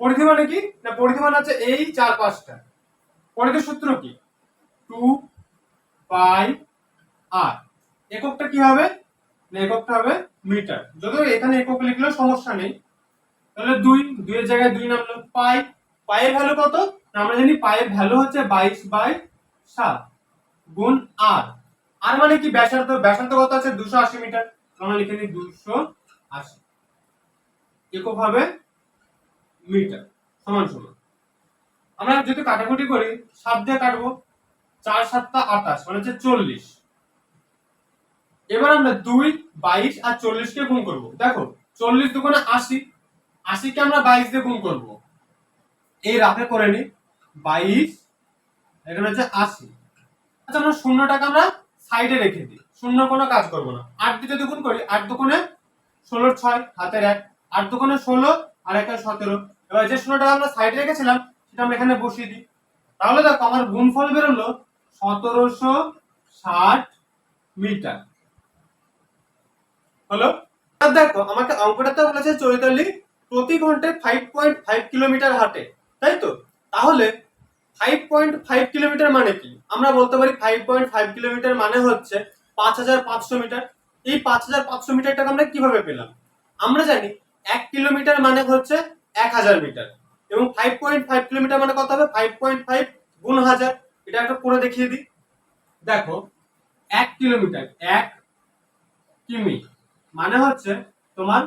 পরিধি মানে কি না, পরিধি মানে হচ্ছে এই চারপাশটা। পরিধির সূত্র কি, 2 পাই আর, এককটা কি হবে না, এককটা হবে মিটার, যদিও এখানে একক লিখলেও সমস্যা নেই। তাহলে 2 এর জায়গায় 2 নামলো। পাই, পাইয়ের ভ্যালু কত না, আমরা জানি পাইয়ের ভ্যালু হচ্ছে 22/7 গুণ আর, আর মানে কি ব্যাসার্ধ, ব্যাসার্ধ কত আছে 280 মিটার, আমরা লিখে নিই 280, একক হবে মিটার, সমান সমান। আমরা যদি কাটাকুটি করি 7 দিয়ে কাটবো, 4 7 28 মানে হচ্ছে 40। এবার আমরা 2 22 আর 40 কে গুণ করব। দেখো 40 দুগুণে 80, 80 কে আমরা 22 দিয়ে গুণ করব, এই রাফে করে নি 22, এখানে হচ্ছে 80। আচ্ছা আমরা শূন্যটাকে আমরা সাইডে রেখে দিই, শূন্য কোনো কাজ করব না। 8 দিয়ে যদি গুণ করি, 8 দুগুণে 16 6 হাতের 1, 8 দুগুণে 16 আর 1 17। এবার যে শূন্যটা আমরা সাইডে রেখেছিলাম সেটা আমরা এখানে বসিয়ে দিই। তাহলে দেখো আমার গুণফল বের হলো 1760 মিটার। হলো। আর দেখো আমাকে অঙ্কটাতে বলেছে চৈতালি প্রতি ঘন্টায় 5.5 কিলোমিটার হাঁটে, তাই তো? তাহলে 5.5 কিলোমিটার মানে কি, আমরা বলতে পারি 5.5 কিলোমিটার মানে হচ্ছে 5500 মিটার। এই 5500 মিটারটাকে আমরা কিভাবে পেলাম, আমরা জানি 1 কিলোমিটার মানে হচ্ছে 1000 মিটার, এবং 5.5 কিলোমিটার মানে কত হবে, 5.5 গুণ 1000। এটা একটা করে দেখিয়ে দিই। দেখো 1 কিলোমিটার, 1 কিমি মানে হচ্ছে তোমার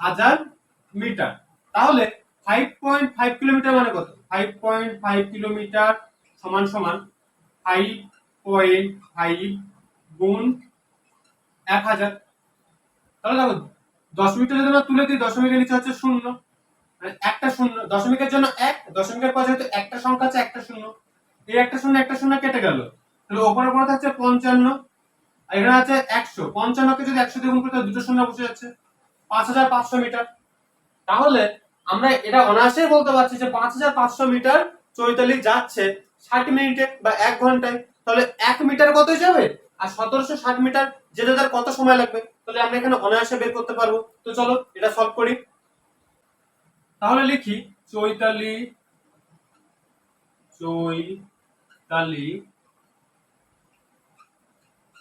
1000 মিটার। তাহলে 5.5 কিলোমিটার মানে কত, 5.5 কিলোমিটার সমান সমান 5.5 গুণ 1000। তাহলে দেখো দশমিকটা যদি আমরা তুলে দিই, দশমিকের নিচে হচ্ছে শূন্য, মানে একটা শূন্য, দশমিকের জন্য 1, দশমিকের পর যেহেতু একটা সংখ্যা আছে একটা শূন্য, এই একটা শূন্য একটা শূন্য কেটে গেল, তাহলে উপরে পড়ে থাকছে 55, আর এখানে আছে 100। 55 কে যদি 100 দিয়ে গুণ করি তাহলে দুটো শূন্য বসে যাচ্ছে, 5500 মিটার। তাহলে আমরা এটা অনায়াসেই বলতে পারছি যে 5500 মিটার চৈতালি যাচ্ছে 60 মিনিটে বা 1 ঘন্টায়। তাহলে 1 মিটার কত যাবে, আর 1760 মিটার যেতে তার কত সময় লাগবে, তাহলে আমরা এখানে অনায়াসে বের করতে পারবো। তো চলো এটা সলভ করি। তাহলে লিখি চৈতালি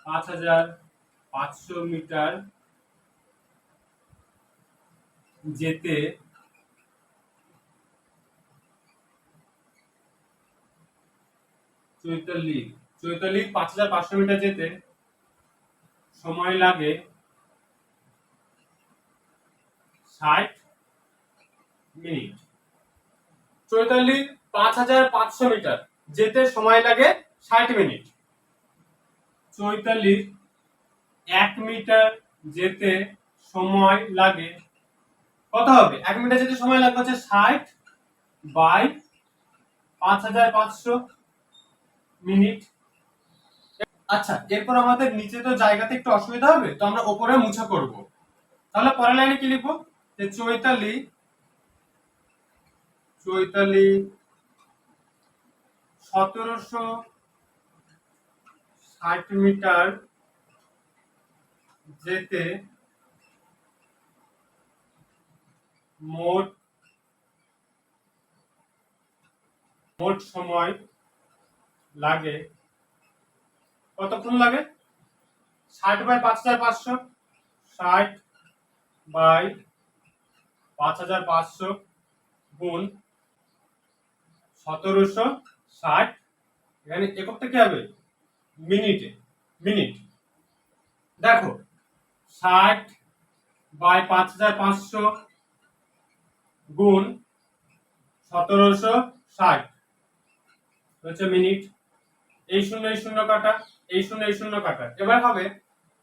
5500 মিটার যেতে চৈতালি 5500 মিটার যেতে সময় লাগে 60 মিনিট। চৈতালি 5500 মিটার যেতে সময় লাগে 60 মিনিট। চৈতালি 1 মিটার যেতে সময় লাগে কত হবে, 1 মিটার যেতে সময় লাগবে হচ্ছে 60 বাই 5500 মিনিট। আচ্ছা এরপর আমাদের নিচে তো জায়গাতে একটু অসুবিধা হবে, তো আমরা উপরে মুছা করব। তাহলে পরের লাইনে কি লিখবো, যে চৈতালি 1760 মিটার যেতে মোট সময় লাগে কতক্ষণ লাগে, 60 বাই 5500, 60 বাই 5500 গুণ 1760, এখানে এককটা কি হবে, মিনিটে, মিনিট। দেখো 60 বাই 5500 গুণ 1760 হচ্ছে মিনিট। এই শূন্য কাটা, এই শূন্য কাটা। এবার হবে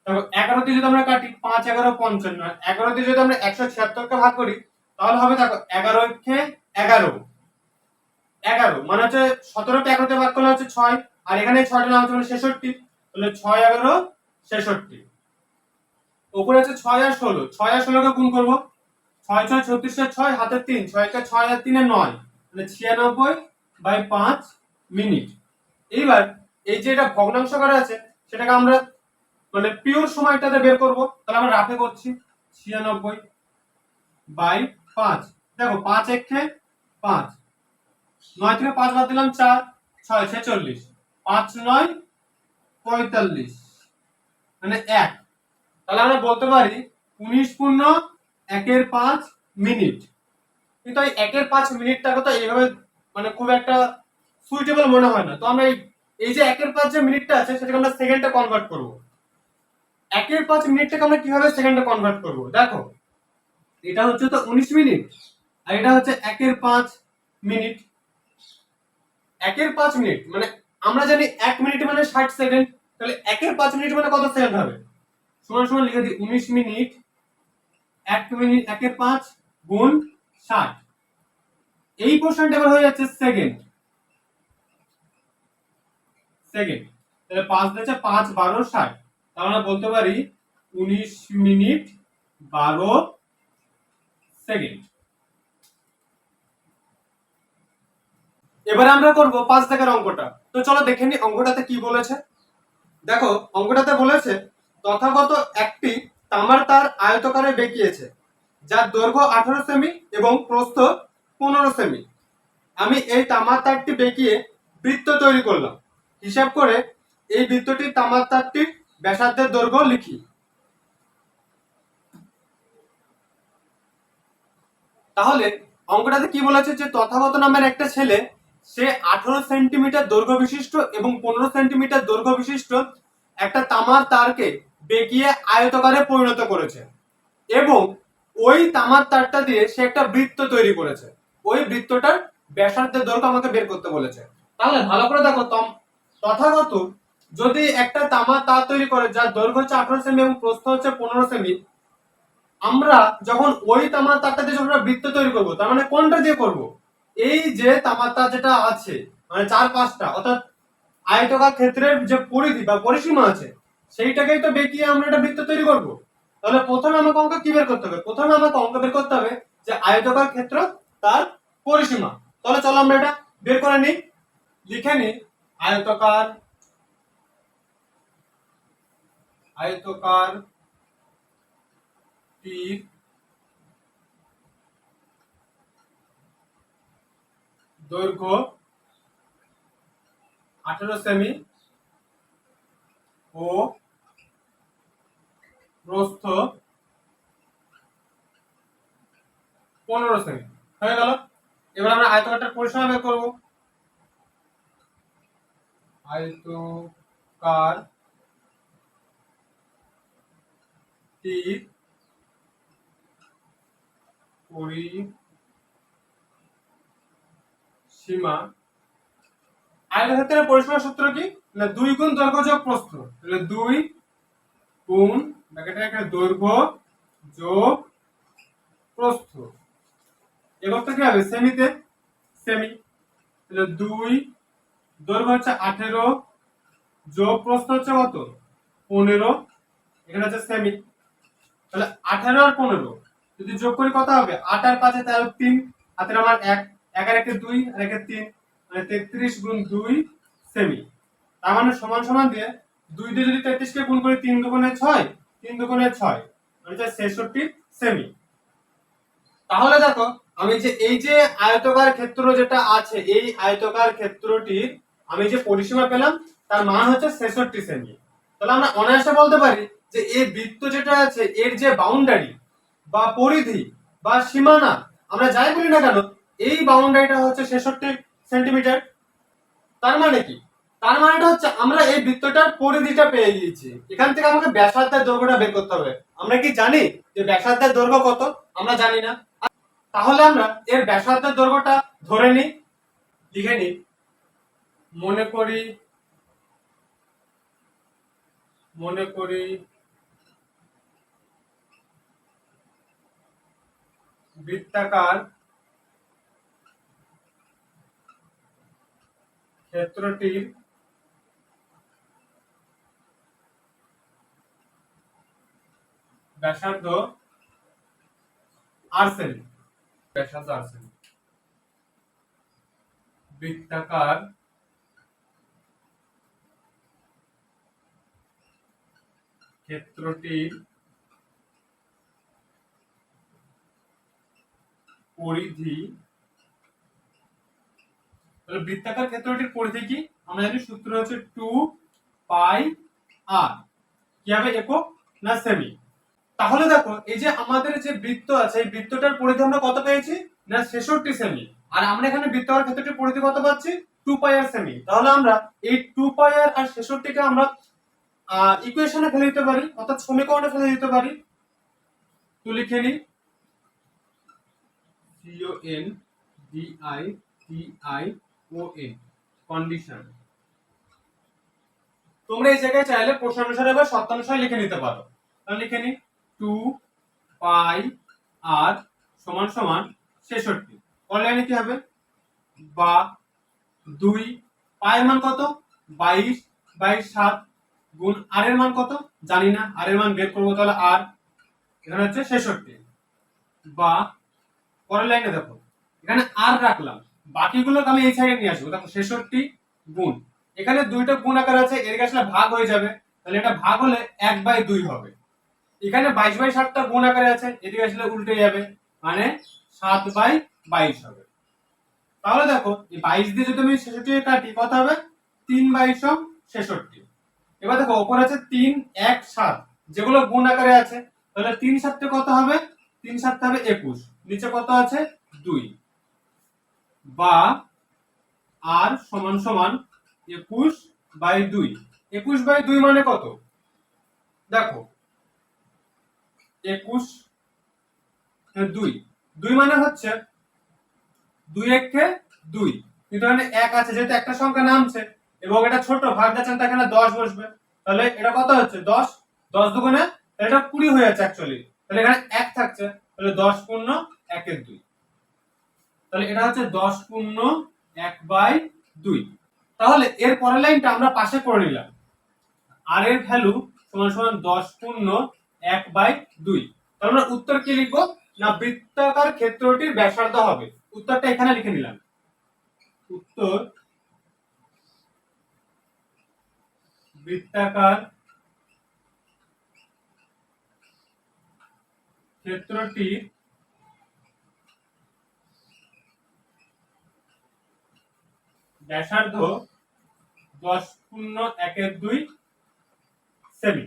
দেখো 11 দিয়ে যদি আমরা কাটি 5 11 55, 11 দিয়ে যদি আমরা 176 কে ভাগ করি তাহলে হবে দেখো 11 কে 11, 11 মানে হচ্ছে 17 কে 11 তে ভাগ করলে হচ্ছে 6, আর এখানে 6টা নাম হচ্ছে 66, তাহলে 6 11 66। উপরে আছে 6 আর 16, 6 আর 16 কে গুণ করব, 6 6 36 এর 6 হাতে 3, 6 কে 6 আর 3 এর 9, মানে 96/5 মিনিট। এইবার এই যে এটা ভগ্নাংশ করা আছে সেটাকে আমরা মানে পিওর সময়টাতে বের করব, তাহলে আমরা রাফে করছি 96/5। দেখো 5 একে 5, 9 থেকে 5 বাদ দিলাম 4, 6 46, 5 9 45 মানে 1। তাহলে আমরা বলতে পারি 19.1/5 মিনিট। কিন্তু এই 1/5 মিনিটটাকে তো এইভাবে মানে খুব একটা সুইটেবল মনে হয় না, তো আমরা এই যে 1/5 যে মিনিটটা আছে সেটাকে আমরা সেকেন্ডে কনভার্ট করব। 1/5 মিনিটটাকে আমরা কিভাবে সেকেন্ডে কনভার্ট করব, দেখো এটা হচ্ছে তো 19 মিনিট আর এটা হচ্ছে 1/5 মিনিট। 1/5 মিনিট মানে আমরা জানি 1 মিনিট মানে 60 সেকেন্ড, তাহলে 1/5 মিনিট মানে কত সেকেন্ড হবে, সমান সমান লিখে দিই 19 মিনিট 1 মিনিট 1/5 গুণ 60। এই পোরশনটা এবার হয়ে যাচ্ছে সেকেন্ড, সেকেন্ড তাহলে 5 দিচ্ছে 5 12 60, তাহলে আমরা বলতে পারি 19 মিনিট 12 সেকেন্ড। এবারে আমরা করব 5 দাগের অঙ্কটা। তো চলো দেখে নি অঙ্কটাতে কি বলেছে। দেখো অঙ্কটাতে বলেছে তথাগত একটি তামার তার আয়তকারে বেঁকিয়েছে যার দৈর্ঘ্য 18 সেমি এবং প্রস্থ 15 সেমি। আমি এই তামার তারটি বেঁকিয়ে বৃত্ত তৈরি করলাম, হিসাব করে এই বৃত্তটির তামার তারটির ব্যাসার্ধের দৈর্ঘ্য লিখি। তাহলে অঙ্কটাতে কি বলেছে যে তথাগত নামের একটা ছেলে সে 18 সেন্টিমিটার দৈর্ঘ্য বিশিষ্ট এবং 15 সেন্টিমিটার দৈর্ঘ্য বিশিষ্ট একটা তামার তারকে বেঁকিয়ে আয়তকারে পরিণত করেছে এবং ওই তামার তারটা দিয়ে সে একটা বৃত্ত তৈরি করেছে। ওই বৃত্তটার ব্যাসার্ধের দৈর্ঘ্য আমাকে বের করতে বলেছে। তাহলে ভালো করে দেখো তথাগত যদি একটা তামার তার তৈরি করে যার দৈর্ঘ্য হচ্ছে 18 সেমি এবং প্রস্থ হচ্ছে 15 সেমি, আমরা যখন ওই তামার তারটা দিয়ে যখন বৃত্ত তৈরি করব, তার মানে কোনটা দিয়ে করব, এই যে তামার তার যেটা আছে মানে 4-5টা অর্থাৎ আয়তকার ক্ষেত্রের যে পরিধি বা পরিসীমা আছে সেইটাকেই তো বেঁকিয়ে আমরা একটা বৃত্ত তৈরি করব। তাহলে প্রথমে আমাকে অঙ্ক কি বের করতে হবে, প্রথমে আমাকে অঙ্ক বের করতে হবে যে আয়তকার ক্ষেত্র তার পরিসীমা। তাহলে চলো আমরা এটা বের করে নিই, লিখে নিই আয়তকার আয়তকার টির দৈর্ঘ্য 18 সেমি ও প্রস্থ 15 সেমি হয়ে গেল। এবার আমরা আয়তকারটার পরিসীমা বের করব। আয়তকার টির পরিসীমা, আয়তক্ষেত্রের পরিসীমার সূত্র কি না 2 গুণ দৈর্ঘ্য যোগ প্রস্থ, তাহলে 2 গুণ দৈর্ঘ্য যোগ প্রস্থ। এবার তো কি হবে সেমিতে, সেমি তাহলে 2 দৈর্ঘ্য হচ্ছে 18 যোগ প্রস্থ হচ্ছে কত 15, এখানে হচ্ছে সেমি, তাহলে 18 আর 15 যদি যোগ করি কত হবে 8 আর 5 13, 3 হাতের আমার 1, 1 আর 1 2 আর 1 3 মানে 33 গুণ 2 সেমি। তার মানে সমান সমান দিয়ে 2 দিয়ে যদি 33 কে গুণ করি 3 দুগুণে 6, 3 দুগুণে 6 মানে 66 সেমি। তাহলে দেখো আমি যে এই যে আয়তকার ক্ষেত্র যেটা আছে এই আয়তকার ক্ষেত্রটির আমি যে পরিসীমা পেলাম তার মান হচ্ছে 66 সেমি। তাহলে আমরা অনায়াসে বলতে পারি যে এই বৃত্ত যেটা আছে এর যে বাউন্ডারি বা পরিধি বা সীমানা আমরা যাই বলি না কেন এই বাউন্ডারিটা হচ্ছে 66 সেন্টিমিটার। তার মানে কি, তার মানেটা হচ্ছে আমরা এই বৃত্তটার পরিধিটা পেয়ে গিয়েছি, এখান থেকে আমাকে ব্যাসার্ধের দৈর্ঘ্যটা বের করতে হবে। আমরা কি জানি যে ব্যাসার্ধের দৈর্ঘ্য কত, আমরা জানি না। তাহলে আমরা এর ব্যাসার্ধের দৈর্ঘ্যটা ধরে নিই, লিখে নিই। মনে করি মনে করি বৃত্তাকার ক্ষেত্রটির ব্যাসার্ধ আর সেমি। ব্যাসার্ধ আর সেমি। বৃত্তাকার ক্ষেত্রটির পরিধি, তাহলে বৃত্তাকার ক্ষেত্রটির পরিধি কি আমরা জানি, সূত্র হচ্ছে 2 পাই আর। কি হবে, একক না সেমি? তাহলে দেখো এই যে আমাদের যে বৃত্ত আছে এই বৃত্তটার পরিধি আমরা কত পেয়েছি না 66 সেমি, আর আমরা এখানে বৃত্তাকার ক্ষেত্রটির পরিধি কত পাচ্ছি 2 পাই আর সেমি। তাহলে আমরা এই 2 পাই আর 66 কে আমরা ইকুয়েশনে ফেলে দিতে পারি, অর্থাৎ সমীকরণে ফেলে দিতে পারি। তো লিখে নিই CONDITION কন্ডিশন। তোমরা এই জায়গায় চাইলে প্রশ্ন অনুসারে বা শর্ত অনুসারে লিখে নিতে পারো। তাহলে লিখে নিই 2 পাই আর সমান সমান 66। অনলাইনে কি হবে, বা 2 পাই এর মান কত 22 7 গুণ আর এর মান কত জানি না, আর এর মান বের করবো, তাহলে আর এখানে হচ্ছে 66, বা পরের লাইনে দেখো এখানে আর রাখলাম, বাকিগুলোকে আমি এই সাইডে নিয়ে আসবো। দেখো 66 গুণ, এখানে দুইটা গুণ আকার আছে, এর আসলে ভাগ হয়ে যাবে, তাহলে এটা ভাগ হলে 1/2 হবে। এখানে 22/7টা গুণ আকারে আছে, এদিকে আসলে উল্টে যাবে, মানে 7/22 হবে। তাহলে দেখো এই 22 দিয়ে যদি আমি 66 কাটি কত হবে 3/66। এবার দেখো উপরে আছে 3 1 7, যেগুলো গুণ আকারে আছে, তাহলে 3 7 কত হবে 3 7 হবে 21, নিচে কত আছে 2, বা আর সমান সমান 21/2। 21/2 মানে কত দেখো 21 2 মানে হচ্ছে 2 1 2, কিন্তু এখানে 1 আছে, যেহেতু একটা সংখ্যা নামছে এবং এটা ছোট ভাগ যাচ্ছে, এখানে 10 বসবে, তাহলে এটা কত হচ্ছে 10, 10 দুগুণে এটা 20 হয়ে যাচ্ছে অ্যাকচুয়ালি, তাহলে এখানে 1 থাকছে, তাহলে 10 পূর্ণ 1 এর 2, তাহলে এটা হচ্ছে 10 পূর্ণ 1/2। তাহলে এর পরের লাইনটা আমরা পাশে করে নিলাম, আর এর ভ্যালু সমান সমান 10 পূর্ণ 1/2। তাহলে আমরা উত্তর কি লিখবো না বৃত্তাকার ক্ষেত্রটির ব্যাসার্ধ হবে, উত্তরটা এখানে লিখে নিলাম। উত্তর বৃত্তাকার ক্ষেত্রটির ব্যাসার্ধ 10 পূর্ণ 1/2 সেমি।